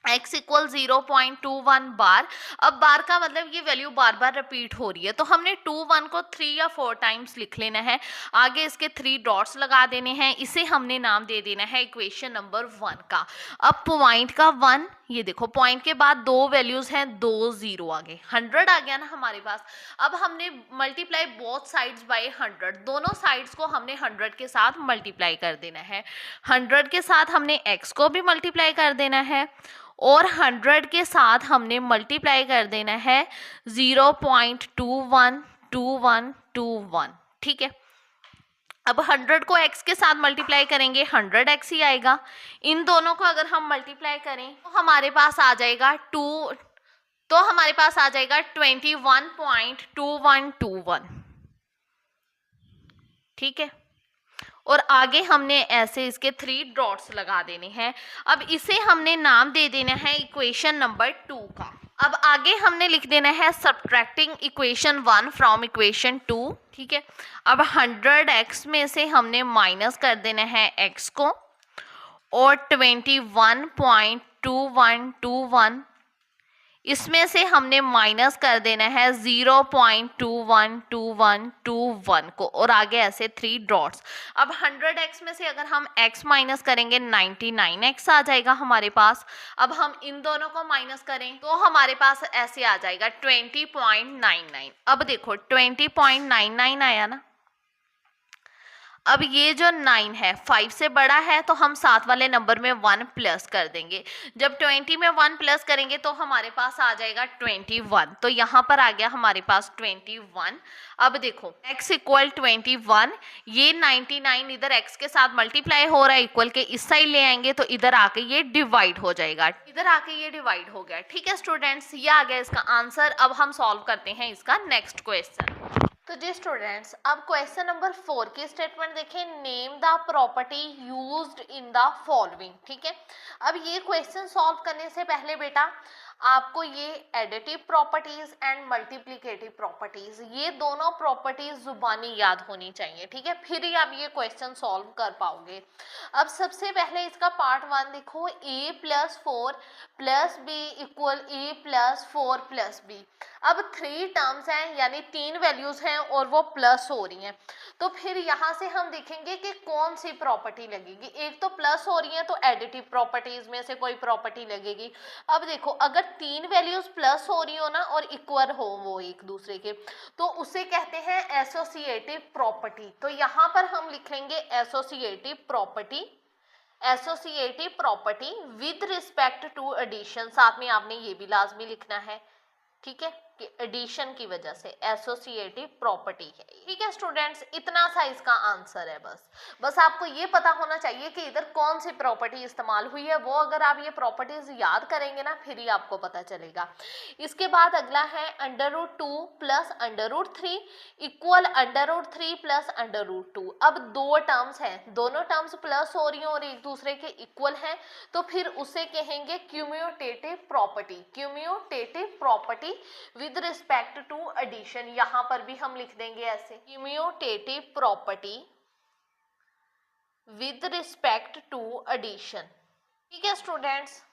x इक्वल 0.21 बार। अब बार का मतलब ये वैल्यू बार बार रिपीट हो रही है, तो हमने 21 को 3 या 4 टाइम्स लिख लेना है, आगे इसके 3 डॉट्स लगा देने हैं, इसे हमने नाम दे देना है इक्वेशन नंबर 1 का। अब पॉइंट का 1, ये देखो पॉइंट के बाद 2 वैल्यूज हैं, 2 0 आगे 100 आ गया ना हमारे पास। अब हमने मल्टीप्लाई बोथ साइड्स बाय 100, दोनों साइड्स को हमने 100 के साथ मल्टीप्लाई कर देना है। 100 के साथ हमने x को भी मल्टीप्लाई कर देना है और 100 के साथ हमने मल्टीप्लाई कर देना है 0.212121। ठीक है, अब 100 को x के साथ मल्टीप्लाई करेंगे 100x ही आएगा। इन दोनों को अगर हम मल्टीप्लाई करें तो हमारे पास आ जाएगा 21.2121। ठीक है, और आगे हमने ऐसे इसके 3 डॉट्स लगा देने हैं। अब इसे हमने नाम दे देना है इक्वेशन नंबर 2 का। अब आगे हमने लिख देना है सब्ट्रैक्टिंग इक्वेशन 1 फ्रॉम इक्वेशन 2। ठीक है, अब 100x में से हमने माइनस कर देना है x को और 21.2121 इसमें से हमने माइनस कर देना है 0.212121 को और आगे ऐसे 3 डॉट्स। अब 100x में से अगर हम x माइनस करेंगे 99x आ जाएगा हमारे पास। अब हम इन दोनों को माइनस करें तो हमारे पास ऐसे आ जाएगा 20.99। अब देखो 20.99 आया ना। अब ये जो 9 है 5 से बड़ा है तो हम साथ वाले नंबर में 1 प्लस कर देंगे। जब 20 में 1 प्लस करेंगे तो हमारे पास आ जाएगा 21। तो यहाँ पर आ गया हमारे पास 21। अब देखो x इक्वल 21, ये 99 इधर x के साथ मल्टीप्लाई हो रहा है, इक्वल के इस साइड ले आएंगे तो इधर आके ये डिवाइड हो जाएगा। इधर आके ये डिवाइड हो गया। ठीक है स्टूडेंट्स, ये आ गया इसका आंसर। अब हम सॉल्व करते हैं इसका नेक्स्ट क्वेश्चन। तो जी स्टूडेंट्स, अब क्वेश्चन नंबर 4 की स्टेटमेंट देखें, name the property used in the following. ठीक है, अब ये क्वेश्चन सॉल्व करने से पहले बेटा आपको ये additive properties and multiplicative properties, ये दोनों प्रॉपर्टीज जुबानी याद होनी चाहिए। ठीक है, फिर ही आप ये क्वेश्चन सॉल्व कर पाओगे। अब सबसे पहले इसका पार्ट 1 देखो, a + 4 + b equal a + 4 + b। अब 3 टर्म्स हैं यानी 3 वैल्यूज हैं और वो प्लस हो रही हैं, तो फिर यहाँ से हम देखेंगे कि कौन सी प्रॉपर्टी लगेगी। एक तो प्लस हो रही है तो एडिटिव प्रॉपर्टीज में से कोई प्रॉपर्टी लगेगी। अब देखो अगर 3 वैल्यूज प्लस हो रही हो ना और इक्वल हो वो एक दूसरे के, तो उसे कहते हैं एसोसिएटिव प्रॉपर्टी। तो यहाँ पर हम लिख लेंगे associative property with respect to addition. साथ में आपने ये भी लाजमी लिखना है, ठीक है, कि एडिशन की वजह से एसोसिएटिव प्रॉपर्टी है। ठीक है स्टूडेंट्स, इतना सा इसका आंसर है। बस आपको ये पता होना चाहिए कि इधर कौन सी प्रॉपर्टी इस्तेमाल हुई है। वो अगर आप ये प्रॉपर्टीज याद करेंगे ना फिर ही आपको पता चलेगा। इसके बाद अगला है √2 + √3 इक्वल √3 + √2। अब 2 टर्म्स हैं, दोनों टर्म्स प्लस हो रही हैं और एक दूसरे के इक्वल हैं, तो फिर उसे कहेंगे commutative property with respect to addition. यहां पर भी हम लिख देंगे ऐसे, commutative property with respect to addition. ठीक है स्टूडेंट्स,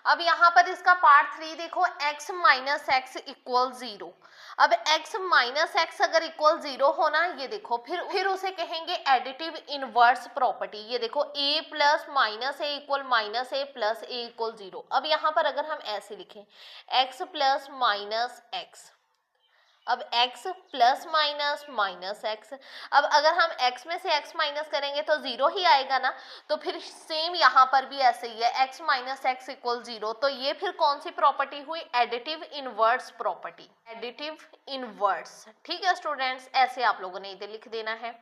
अब यहाँ पर इसका पार्ट 3 देखो, x माइनस एक्स इक्वल 0। अब x माइनस एक्स अगर इक्वल 0 होना, ये देखो फिर उसे कहेंगे एडिटिव इनवर्स प्रॉपर्टी। ये देखो a plus minus A equal minus A plus A equal 0। अब यहाँ पर अगर हम ऐसे लिखें x प्लस माइनस एक्स, अब x plus minus minus x, अब अगर हम x में से x माइनस करेंगे तो 0 ही आएगा ना। तो फिर सेम यहाँ पर भी ऐसे ही है, x माइनस एक्स इक्वल 0। तो ये फिर कौन सी प्रॉपर्टी हुई, additive inverse property, additive inverse. ठीक है स्टूडेंट्स, ऐसे आप लोगों ने इधर लिख देना है।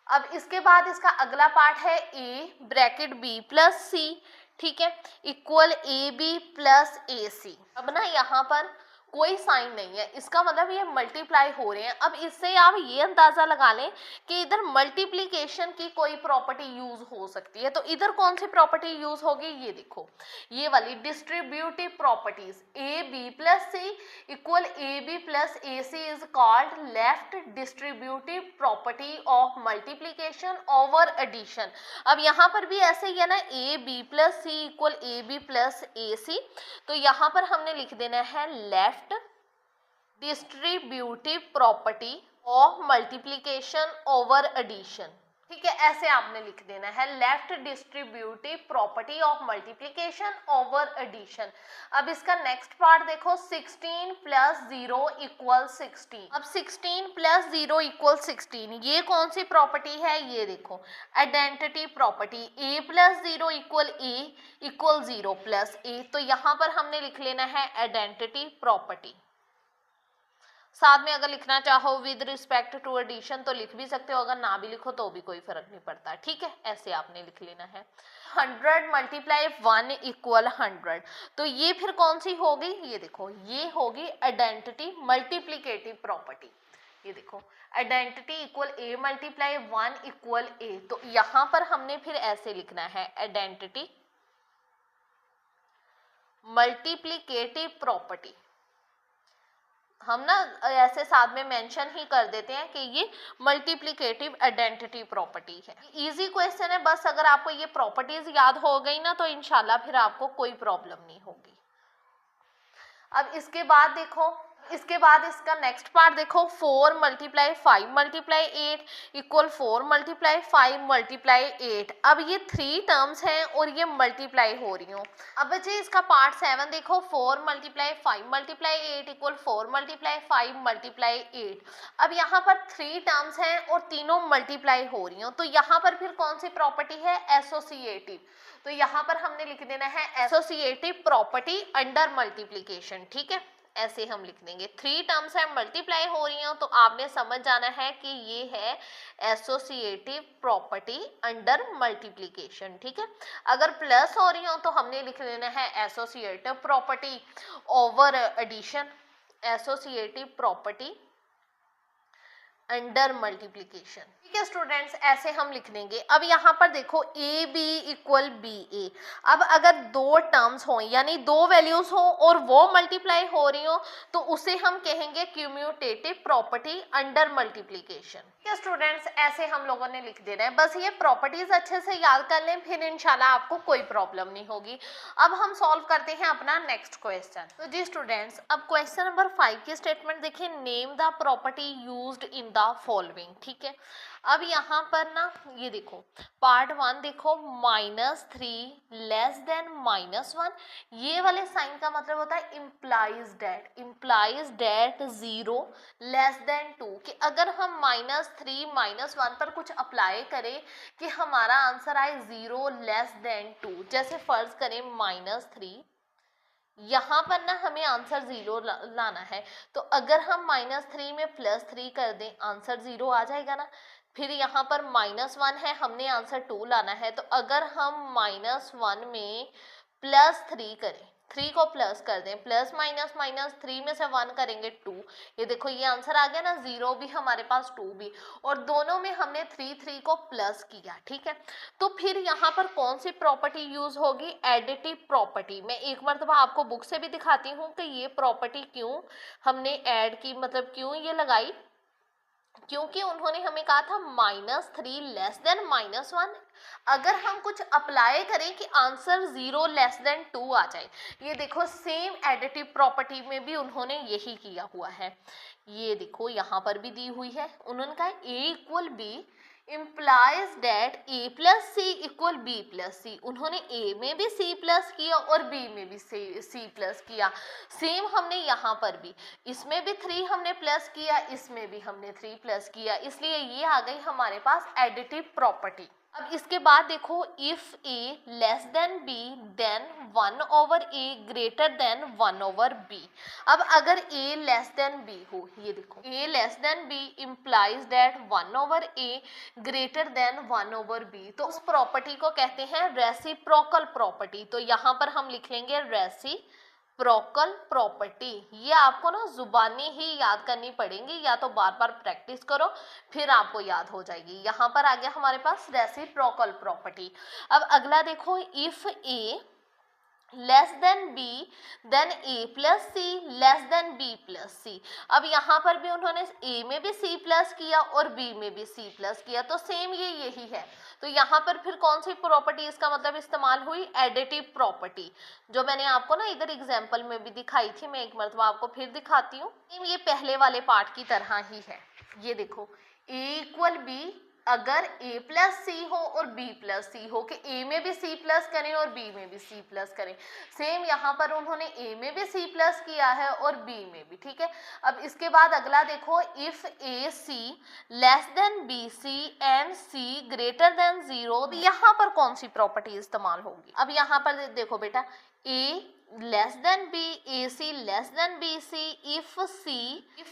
अब इसके बाद इसका अगला पार्ट है a ब्रैकेट b प्लस सी, ठीक है, equal A B plus A सी। अब ना यहाँ पर कोई साइन नहीं है, इसका मतलब ये मल्टीप्लाई हो रहे हैं। अब इससे आप ये अंदाजा लगा लें कि इधर मल्टीप्लिकेशन की कोई प्रॉपर्टी यूज हो सकती है। तो इधर कौन सी प्रॉपर्टी यूज होगी, ये देखो ये वाली distributive properties, A B plus C equal A B plus A C is called left distributive property of multiplication over addition. अब यहाँ पर भी ऐसे ही है ना, A B plus C equal A B plus A C. तो यहाँ पर हमने लिख देना है left distributive property of multiplication over addition. ठीक है, ऐसे आपने लिख देना है left distributive property of multiplication over addition. अब इसका नेक्स्ट पार्ट देखो, 16 प्लस 0 इक्वल 16। अब 16 प्लस 0 इक्वल 16, ये कौन सी प्रॉपर्टी है, ये देखो identity property, a plus 0 equal a equal 0 plus a। तो यहाँ पर हमने लिख लेना है आइडेंटिटी प्रॉपर्टी। साथ में अगर लिखना चाहो विद रिस्पेक्ट टू एडिशन तो लिख भी सकते हो, अगर ना भी लिखो तो भी कोई फर्क नहीं पड़ता। ठीक है, ऐसे आपने लिख लेना है। 100 मल्टीप्लाई 1 इक्वल 100, तो ये फिर कौन सी होगी, ये देखो ये होगी आइडेंटिटी मल्टीप्लिकेटिव प्रॉपर्टी। ये देखो identity equal a multiply 1 equal a। तो यहाँ पर हमने फिर ऐसे लिखना है आइडेंटिटी मल्टीप्लिकेटिव प्रॉपर्टी। हम ना ऐसे साथ में मेंशन ही कर देते हैं कि ये मल्टीप्लिकेटिव आइडेंटिटी प्रॉपर्टी है। इजी क्वेश्चन है, बस अगर आपको ये प्रॉपर्टीज याद हो गई ना तो इंशाल्लाह फिर आपको कोई प्रॉब्लम नहीं होगी। अब इसके बाद देखो, इसके बाद इसका नेक्स्ट पार्ट देखो, 4 multiply 5 multiply 8 equal 4 multiply 5 multiply 8। अब ये 3 टर्म्स हैं और ये मल्टीप्लाई हो रही हूँ। अब बच्चे इसका पार्ट 7 देखो, 4 multiply 5 multiply 8 equal 4 multiply 5 multiply 8। अब यहाँ पर 3 टर्म्स हैं और तीनों मल्टीप्लाई हो रही हूँ। तो यहाँ पर फिर कौन सी प्रॉपर्टी है, एसोसिएटिव। तो यहाँ पर हमने लिख देना है एसोसिएटिव प्रॉपर्टी अंडर मल्टीप्लिकेशन। ठीक है, ऐसे हम लिख देंगे। 3 टर्म्स है मल्टीप्लाई हो रही हैं तो आपने समझ जाना है कि ये है एसोसिएटिव प्रॉपर्टी अंडर मल्टीप्लिकेशन। ठीक है, अगर प्लस हो रही हो तो हमने लिख लेना है associative property over addition, associative property under multiplication. ठीक है स्टूडेंट्स, ऐसे हम लिख देंगे। अब यहाँ पर देखो ए बी इक्वल बी ए। अब अगर 2 टर्म्स हो यानी 2 वैल्यूज हो और वो मल्टीप्लाई हो रही हो तो उसे हम कहेंगे क्यूम्यूटेटिव प्रॉपर्टी अंडर मल्टीप्लिकेशन। ठीक है स्टूडेंट्स, ऐसे हम लोगों ने लिख देना है। बस ये प्रॉपर्टीज अच्छे से याद कर लें, फिर इंशाल्लाह आपको कोई प्रॉब्लम नहीं होगी। अब हम सॉल्व करते हैं अपना नेक्स्ट क्वेश्चन। तो जी स्टूडेंट्स, अब क्वेश्चन नंबर 5 की स्टेटमेंट देखिए, name the property used in the following. ठीक है, अब यहाँ पर ना ये देखो पार्ट 1 देखो, -3 लेस देन -1। ये वाले साइन का मतलब होता है इम्प्लाइज डेट 0 लेस देन 2, कि अगर हम -3 -1 पर कुछ अप्लाई करें कि हमारा आंसर आए 0 लेस देन 2। जैसे फर्ज करें -3, यहाँ पर ना हमें आंसर 0 लाना है, तो अगर हम -3 में +3 कर दें आंसर 0 आ जाएगा ना। फिर यहाँ पर -1 है, हमने आंसर 2 लाना है, तो अगर हम -1 में +3 करें, 3 को प्लस कर दें, प्लस माइनस माइनस 3 में से 1 करेंगे 2, ये देखो ये आंसर आ गया ना, 0 भी हमारे पास 2 भी, और दोनों में हमने 3 को प्लस किया। ठीक है, तो फिर यहाँ पर कौन सी प्रॉपर्टी यूज होगी, एडिटिव प्रॉपर्टी। मैं एक मरतबा आपको बुक से भी दिखाती हूँ कि ये प्रॉपर्टी क्यों हमने ऐड की, मतलब क्यों ये लगाई, क्योंकि उन्होंने हमें कहा था -3 लेस देन -1 अगर हम कुछ अप्लाई करें कि आंसर 0 लेस देन 2 आ जाए, ये देखो सेम एडिटिव प्रॉपर्टी में भी उन्होंने यही किया हुआ है। ये देखो यहाँ पर भी दी हुई है, उन्होंने कहा A equal B implies that A plus C equal B plus C. उन्होंने A में भी C प्लस किया और B में भी C प्लस किया। सेम हमने यहाँ पर भी, इसमें भी 3 हमने प्लस किया, इसमें भी हमने 3 प्लस किया, इसलिए ये आ गई हमारे पास एडिटिव प्रॉपर्टी। अब इसके बाद देखो, if A less than B then 1 over A greater than 1 over B. अब अगर ए लेस देन बी हो, ये देखो A less than B implies that 1 over A greater than 1 over B, तो उस प्रॉपर्टी को कहते हैं रेसिप्रोकल प्रॉपर्टी। तो यहाँ पर हम लिख लेंगे रेसिप्रोकल प्रॉपर्टी। ये आपको ना जुबानी ही याद करनी पड़ेगी, या तो बार बार प्रैक्टिस करो फिर आपको याद हो जाएगी। यहाँ पर आ गया हमारे पास रेसिप्रोकल प्रॉपर्टी। अब अगला देखो, if A less than B then A plus C less than B plus C. अब यहाँ पर भी उन्होंने ए में भी सी प्लस किया और बी में भी सी प्लस किया, तो सेम ये यही है। तो यहाँ पर फिर कौन सी प्रॉपर्टी इसका मतलब इस्तेमाल हुई, एडिटिव प्रॉपर्टी, जो मैंने आपको ना इधर एग्जाम्पल में भी दिखाई थी। मैं एक मरतबा आपको फिर दिखाती हूँ। ये पहले वाले पार्ट की तरह ही है। ये देखो ए इक्वल बी, अगर a प्लस सी हो और b प्लस सी हो, कि a में भी c प्लस करें और b में भी c प्लस करें। सेम यहाँ पर उन्होंने a में भी c प्लस किया है और b में भी, ठीक है। अब इसके बाद अगला देखो, if a c less than b c and c greater than 0, यहाँ पर कौन सी प्रॉपर्टी इस्तेमाल होगी। अब यहाँ पर देखो बेटा, a less than B, A C less than B C, if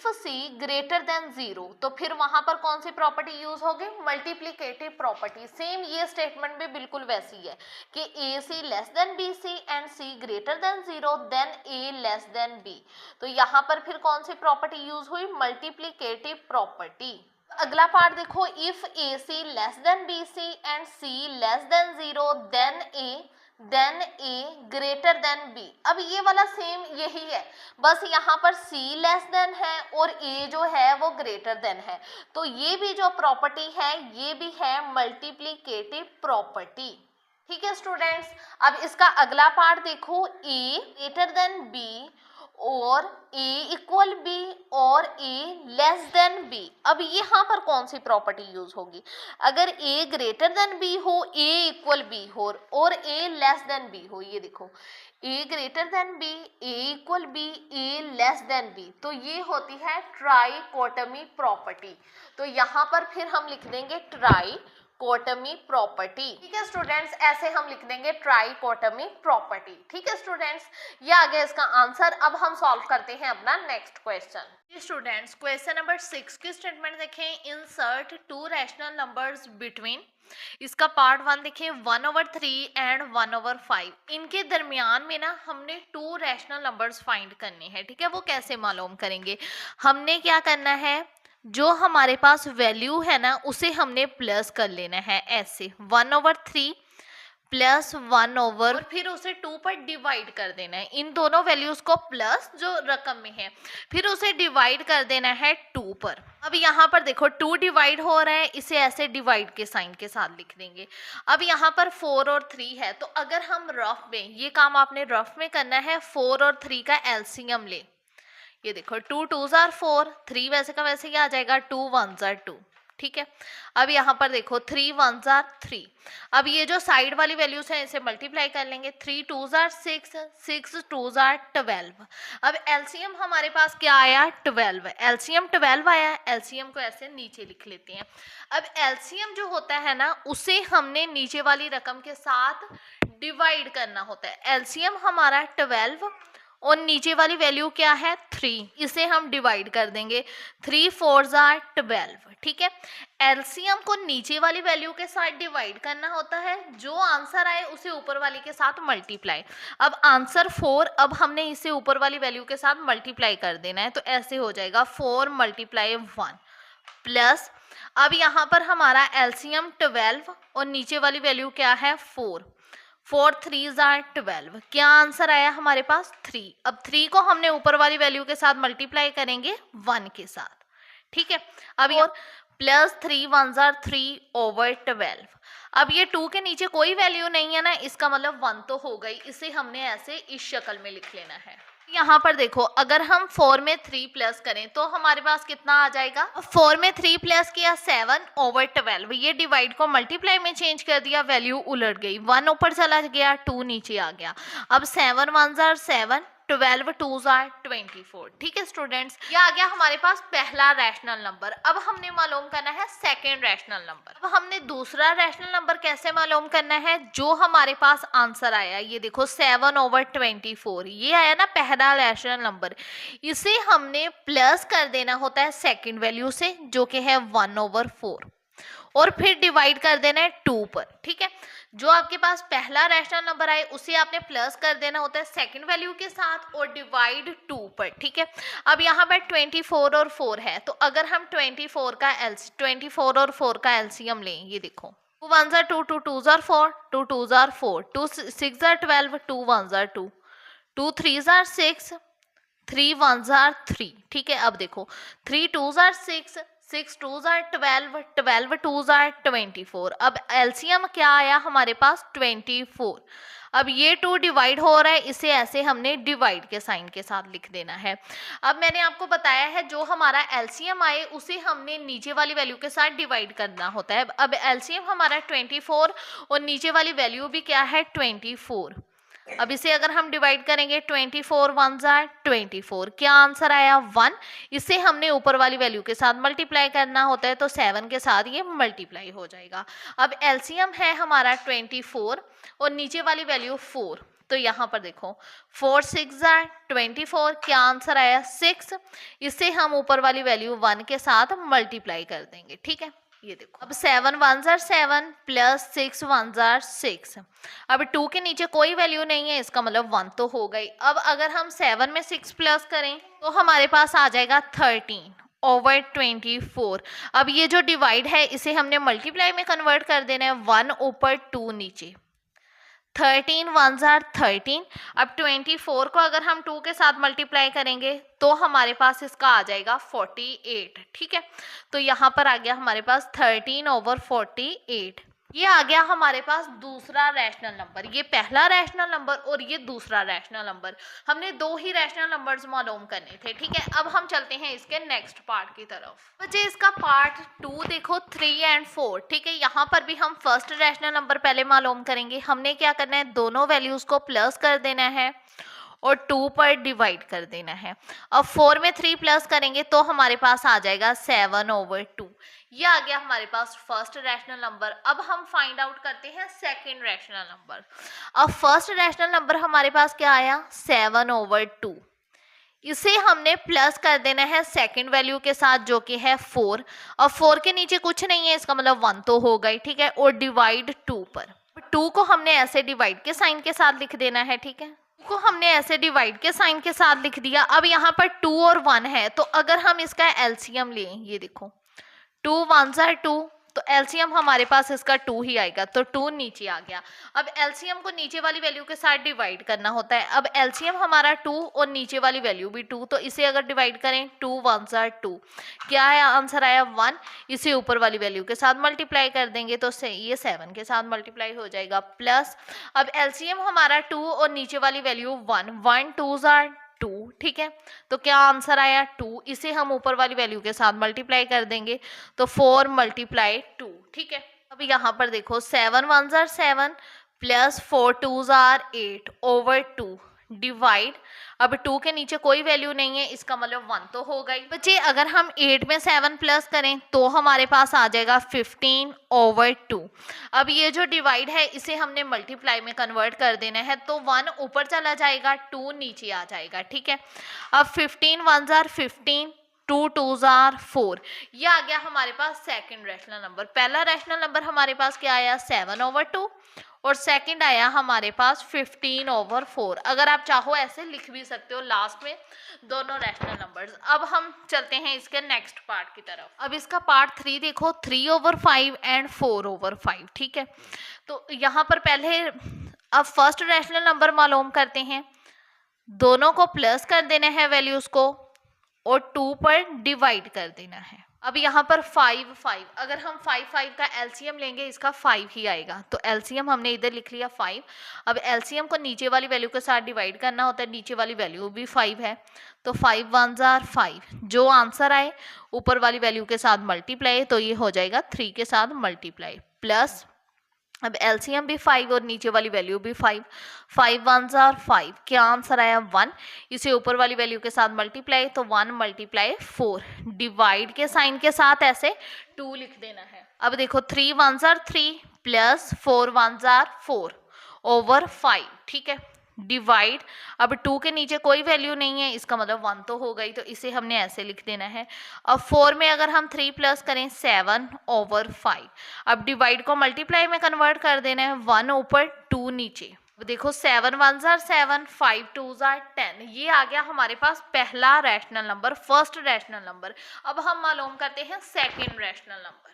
C greater than 0, तो फिर वहां पर कौन सी प्रॉपर्टी यूज होगी, मल्टीप्लिकेटिव प्रॉपर्टी। सेम ये स्टेटमेंट भी बिल्कुल वैसी है कि A C less than B C and C greater than 0 then A less than B. तो यहाँ पर फिर कौन सी प्रॉपर्टी यूज हुई, मल्टीप्लिकेटिव प्रॉपर्टी। अगला पार्ट देखो, if A C less than B C and C less than 0 then A greater than B. अब ये वाला सेम यही है, बस यहाँ पर c लेस देन है और a जो है वो ग्रेटर देन है। तो ये भी जो प्रॉपर्टी है ये भी है मल्टीप्लिकेटिव प्रॉपर्टी, ठीक है स्टूडेंट्स। अब इसका अगला पार्ट देखो, a ग्रेटर देन b और a इक्वल b और a लेस देन b। अब यहाँ पर कौन सी प्रॉपर्टी यूज होगी, अगर a ग्रेटर देन b हो, a इक्वल b हो और a लेस देन b हो। ये देखो a greater than b, a equal b, a less then b, तो ये होती है ट्राइकोटमी प्रॉपर्टी। तो यहाँ पर फिर हम लिख देंगे ट्राइकोटमी प्रॉपर्टी, ठीक है स्टूडेंट्स। ऐसे हम लिख देंगे ट्राइकोटमी प्रॉपर्टी, ठीक है स्टूडेंट्स। ये आ गया इसका आंसर। अब हम सॉल्व करते हैं अपना next question. Students question number 6 की स्टेटमेंट देखें, इंसर्ट 2 रैशनल नंबर्स बिटवीन। इसका पार्ट 1 देखें, 1/3 एंड 1/5। इनके दरमियान में ना हमने 2 रैशनल नंबर्स फाइंड करने हैं, ठीक है। वो कैसे मालूम करेंगे, हमने क्या करना है, जो हमारे पास वैल्यू है ना उसे हमने प्लस कर लेना है, ऐसे 1/3 प्लस 1 ओवर, और फिर उसे 2 पर डिवाइड कर देना है। इन दोनों वैल्यूज को प्लस जो रकम में है, फिर उसे डिवाइड कर देना है 2 पर। अब यहाँ पर देखो 2 डिवाइड हो रहा है, इसे ऐसे डिवाइड के साइन के साथ लिख देंगे। अब यहाँ पर 4 और 3 है, तो अगर हम रफ में, ये काम आपने रफ में करना है, 4 और 3 का एलसीएम ले। ये देखो 2 2s are 4, 3 वैसे का वैसे ही आ जाएगा, 2 1s are 2, ठीक है। अब यहाँ पर देखो 3 1s are 3। अब ये जो साइड वाली वैल्यूज हैं इसे मल्टीप्लाई कर लेंगे, 3 2s are 6, 6 2s are 12। अब एलसीएम हमारे पास क्या आया, 12। एलसीएम 12 आया, एलसीएम को ऐसे नीचे लिख लेते हैं। अब एलसीएम जो होता है ना उसे हमने नीचे वाली रकम के साथ डिवाइड करना होता है। एलसीएम हमारा 12 और नीचे वाली वैल्यू क्या है, 3, इसे हम डिवाइड कर देंगे, 3 4s are 12, ठीक है। एलसीएम को नीचे वाली वैल्यू के साथ डिवाइड करना होता है, जो आंसर आए उसे ऊपर वाली के साथ मल्टीप्लाई। अब आंसर 4, अब हमने इसे ऊपर वाली वैल्यू के साथ मल्टीप्लाई कर देना है, तो ऐसे हो जाएगा 4 × 1 प्लस, अब यहाँ पर हमारा एलसीएम 12 और नीचे वाली वैल्यू क्या है, 4 3s are 12। क्या आंसर आया हमारे पास, 3। अब 3 को हमने ऊपर वाली वैल्यू के साथ मल्टीप्लाई करेंगे 1 के साथ, ठीक है। अब और प्लस 3 1 जार 3 ओवर 12। अब ये 2 के नीचे कोई वैल्यू नहीं है ना, इसका मतलब 1 तो हो गई, इसे हमने ऐसे इस शक्ल में लिख लेना है। यहाँ पर देखो, अगर हम 4 में 3 प्लस करें तो हमारे पास कितना आ जाएगा, 4 में 3 प्लस किया 7 ओवर 12, ये डिवाइड को मल्टीप्लाई में चेंज कर दिया, वैल्यू उलट गई, 1 ऊपर चला गया, 2 नीचे आ गया। अब 7 1 जार 7, 12 2 जार 24। ठीक है स्टूडेंट्स, ये आ गया हमारे पास पहला रैशनल नंबर। अब हमने मालूम करना है सेकेंड रैशनल नंबर। अब हमने दूसरा रैशनल नंबर कैसे मालूम करना है, जो हमारे पास आंसर आया, ये देखो 7 ओवर 24, ये आया ना पहला रैशनल नंबर, इसे हमने प्लस कर देना होता है सेकेंड वैल्यू से, जो कि है 1 ओवर 4, और फिर डिवाइड कर देना है 2 पर। ठीक है, जो आपके पास पहला रैशनल नंबर आए उसे आपने प्लस कर देना होता है सेकंड वैल्यू के साथ और डिवाइड 2 पर। ठीक है, अब यहाँ पर 24 और 4 है, तो अगर हम 24 और 4 का एलसीएम लें, ये देखो 2 1 jar 2, 2 2 jar 4, 2 2 jar 4, 2 6 jar 12, 2 1 jar 2, 2 3 jar 6, 3 1 jar 3। ठीक है, अब देखो 3 2 जार 6, 6 2 जार 12, 12 2 जार 24। अब एलसीएम क्या आया हमारे पास 24। अब ये 2 डिवाइड हो रहा है, इसे ऐसे हमने डिवाइड के साइन के साथ लिख देना है। अब मैंने आपको बताया है जो हमारा एलसीएम आए उसे हमने नीचे वाली वैल्यू के साथ डिवाइड करना होता है। अब एलसीएम हमारा 24 और नीचे वाली वैल्यू भी क्या है 24। अब इसे अगर हम डिवाइड करेंगे 24 1 जार 24, क्या आंसर आया 1। इसे हमने ऊपर वाली वैल्यू के साथ मल्टीप्लाई करना होता है, तो 7 के साथ ये मल्टीप्लाई हो जाएगा। अब एलसीएम है हमारा 24 और नीचे वाली वैल्यू 4, तो यहाँ पर देखो 4 6 जार 24, क्या आंसर आया 6। इसे हम ऊपर वाली वैल्यू 1 के साथ मल्टीप्लाई कर देंगे। ठीक है, ये देखो अब 7 1 जार 7 प्लस 6 1 जार 6। अब 2 के नीचे कोई वैल्यू नहीं है, इसका मतलब 1 तो हो गई। अब अगर हम 7 में 6 प्लस करें तो हमारे पास आ जाएगा 13 ओवर 24। अब ये जो डिवाइड है इसे हमने मल्टीप्लाई में कन्वर्ट कर देना है, 1 ऊपर 2 नीचे, 13 1 जार 13। अब 24 को अगर हम 2 के साथ मल्टीप्लाई करेंगे तो हमारे पास इसका आ जाएगा 48। ठीक है, तो यहाँ पर आ गया हमारे पास 13 ओवर 48। ये आ गया हमारे पास दूसरा रैशनल नंबर, ये पहला रैशनल नंबर और ये दूसरा रैशनल नंबर। हमने 2 ही रैशनल नंबर्स मालूम करने थे। ठीक है, अब हम चलते हैं इसके नेक्स्ट पार्ट की तरफ। बच्चे इसका पार्ट 2 देखो 3 एंड 4। ठीक है, यहाँ पर भी हम फर्स्ट रैशनल नंबर पहले मालूम करेंगे। हमने क्या करना है, दोनों वैल्यूज को प्लस कर देना है और 2 पर डिवाइड कर देना है। अब 4 में 3 प्लस करेंगे तो हमारे पास आ जाएगा 7 ओवर 2। ये आ गया हमारे पास फर्स्ट रैशनल नंबर। अब हम फाइंड आउट करते हैं सेकंड रैशनल नंबर। अब फर्स्ट रैशनल नंबर हमारे पास क्या आया 7 ओवर 2। इसे हमने प्लस कर देना है सेकंड वैल्यू के साथ जो कि है 4। अब 4 के नीचे कुछ नहीं है, इसका मतलब 1 तो हो गई। ठीक है, और डिवाइड 2 पर, 2 को हमने ऐसे डिवाइड के साइन के साथ लिख देना है। ठीक है, को हमने ऐसे डिवाइड के साइन के साथ लिख दिया। अब यहाँ पर 2 और 1 है, तो अगर हम इसका एलसीएम लें, ये देखो 2 1 जार 2, तो एलसीएम हमारे पास इसका 2 ही आएगा, तो 2 नीचे आ गया। अब एलसीएम को नीचे वाली वैल्यू के साथ डिवाइड करना होता है। अब एलसीएम हमारा 2 और नीचे वाली वैल्यू भी 2, तो इसे अगर डिवाइड करें 2 1 जार 2, क्या है आंसर आया 1। इसे ऊपर वाली वैल्यू के साथ मल्टीप्लाई कर देंगे तो ये 7 के साथ मल्टीप्लाई हो जाएगा, प्लस अब एलसीएम हमारा 2 और नीचे वाली वैल्यू 1, 1 2 जार 2। ठीक है, तो क्या आंसर आया 2। इसे हम ऊपर वाली वैल्यू के साथ मल्टीप्लाई कर देंगे तो 4 मल्टीप्लाई 2। ठीक है, अब यहाँ पर देखो 7 1 jar 7 plus 4 2 jar 8 over 2 divide, अब 2 के नीचे कोई वैल्यू नहीं है, इसका मतलब 1 तो हो गई। बच्चे अगर हम 8 में 7 प्लस करें तो हमारे पास आ जाएगा 15 ओवर 2। अब ये जो डिवाइड है इसे हमने मल्टीप्लाई में कन्वर्ट कर देना है, तो 1 ऊपर चला जाएगा, 2 नीचे आ जाएगा। ठीक है, अब 15 1 जार 15, 2 2 जार 4। ये आ गया हमारे पास सेकंड रैशनल नंबर। पहला रैशनल नंबर हमारे पास क्या आया 7 ओवर 2 और सेकंड आया हमारे पास 15 ओवर 4। अगर आप चाहो ऐसे लिख भी सकते हो लास्ट में दोनों रैशनल नंबर्स। अब हम चलते हैं इसके नेक्स्ट पार्ट की तरफ। अब इसका पार्ट 3 देखो 3 ओवर 5 एंड 4 ओवर 5। ठीक है, तो यहाँ पर पहले अब फर्स्ट रैशनल नंबर मालूम करते हैं। दोनों को प्लस कर देना है वैल्यूज को और 2 पर डिवाइड कर देना है। अब यहाँ पर 5 5, अगर हम 5 5 का एलसीएम लेंगे इसका 5 ही आएगा, तो एलसीएम हमने इधर लिख लिया 5। अब एलसीएम को नीचे वाली वैल्यू के साथ डिवाइड करना होता है, नीचे वाली वैल्यू भी 5 है, तो 5 1 जार 5, जो आंसर आए ऊपर वाली वैल्यू के साथ मल्टीप्लाई, तो ये हो जाएगा 3 के साथ मल्टीप्लाई, प्लस अब एलसीएम भी 5 और नीचे वाली वैल्यू भी 5, 5 1 जार 5, क्या आंसर आया 1, इसे ऊपर वाली वैल्यू के साथ मल्टीप्लाई, तो 1 मल्टीप्लाई 4, डिवाइड के साइन के साथ ऐसे 2 लिख देना है। अब देखो 3 1 जार 3 प्लस 4 1 जार 4 ओवर 5, ठीक है, डिवाइड, अब 2 के नीचे कोई वैल्यू नहीं है, इसका मतलब 1 तो हो गई, तो इसे हमने ऐसे लिख देना है। अब 4 में अगर हम 3 प्लस करें 7 ओवर 5, अब डिवाइड को मल्टीप्लाई में कन्वर्ट कर देना है, 1 ऊपर 2 नीचे। अब देखो 7 1 जार 7, 5 2 जार 10, ये आ गया हमारे पास पहला rational number, first rational number. अब हम मालूम करते हैं सेकेंड रैशनल नंबर।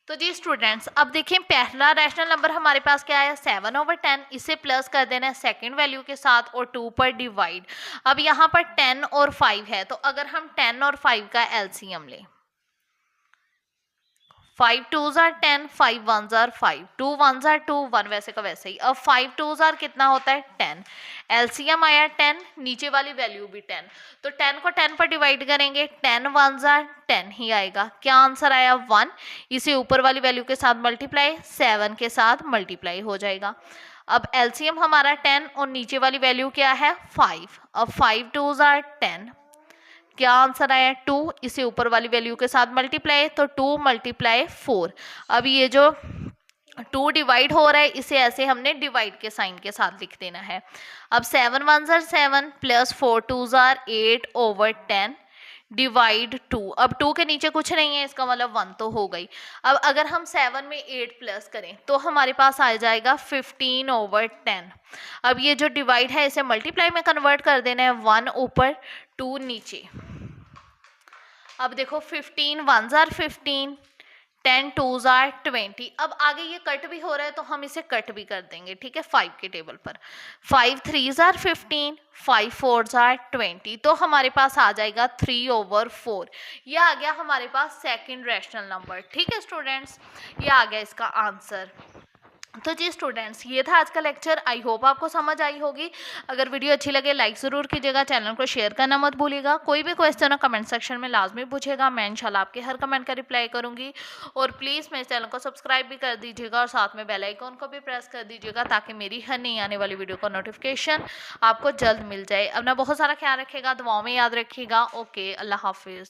तो जी स्टूडेंट्स, अब देखें पहला रैशनल नंबर हमारे पास क्या है 7 ओवर 10, इसे प्लस कर देना है सेकंड वैल्यू के साथ और 2 पर डिवाइड। अब यहाँ पर 10 और 5 है, तो अगर हम 10 और 5 का एलसीएम लें, 5 2 जार 10, 5 1 जार 5, 2 1 जार 2, 1 वैसे का वैसे ही। अब 5 2 जार कितना होता है 10, एलसीएम आया 10, नीचे वाली वैल्यू भी 10, तो 10 को 10 पर डिवाइड करेंगे, 10 1 जार 10 ही आएगा, क्या आंसर आया 1, इसे ऊपर वाली वैल्यू के साथ मल्टीप्लाई, 7 के साथ मल्टीप्लाई हो जाएगा। अब एलसीएम हमारा 10 और नीचे वाली वैल्यू क्या है 5, अब 5 2 जार 10, क्या आंसर आया 2, इसे ऊपर वाली वैल्यू के साथ मल्टीप्लाई, तो 2 मल्टीप्लाई 4। अब ये जो 2 डिवाइड हो रहा है इसे ऐसे हमने डिवाइड के साइन के साथ लिख देना है। अब 7 1 jar 7 plus 4 2 jar 8 over 10 divide 2, अब 2 के नीचे कुछ नहीं है, इसका मतलब 1 तो हो गई। अब अगर हम 7 में 8 प्लस करें तो हमारे पास आ जाएगा 15 ओवर 10। अब ये जो डिवाइड है इसे मल्टीप्लाई में कन्वर्ट कर देना है, 1 ऊपर 2 नीचे। अब देखो 15 1 जार 15, 10 2 जार 20, अब आगे ये कट भी हो रहा है तो हम इसे कट भी कर देंगे, ठीक है, 5 के टेबल पर। 5 3 जार 15, 5 4 जार 20, तो हमारे पास आ जाएगा 3 ओवर 4, ये आ गया हमारे पास सेकंड रैशनल नंबर, ठीक है स्टूडेंट्स, ये आ गया इसका आंसर। तो जी स्टूडेंट्स, ये था आज का लेक्चर, आई होप आपको समझ आई होगी। अगर वीडियो अच्छी लगे लाइक ज़रूर कीजिएगा, चैनल को शेयर करना मत भूलिएगा। कोई भी क्वेश्चन हो कमेंट सेक्शन में लाजमी पूछेगा, मैं इंशाल्लाह आपके हर कमेंट का रिप्लाई करूंगी। और प्लीज़ मेरे चैनल को सब्सक्राइब भी कर दीजिएगा और साथ में बेल आइकॉन को भी प्रेस कर दीजिएगा ताकि मेरी हर नई आने वाली वीडियो का नोटिफिकेशन आपको जल्द मिल जाए। अपना बहुत सारा ख्याल रखिएगा, दुआओं में याद रखिएगा। ओके, अल्लाह हाफिज़।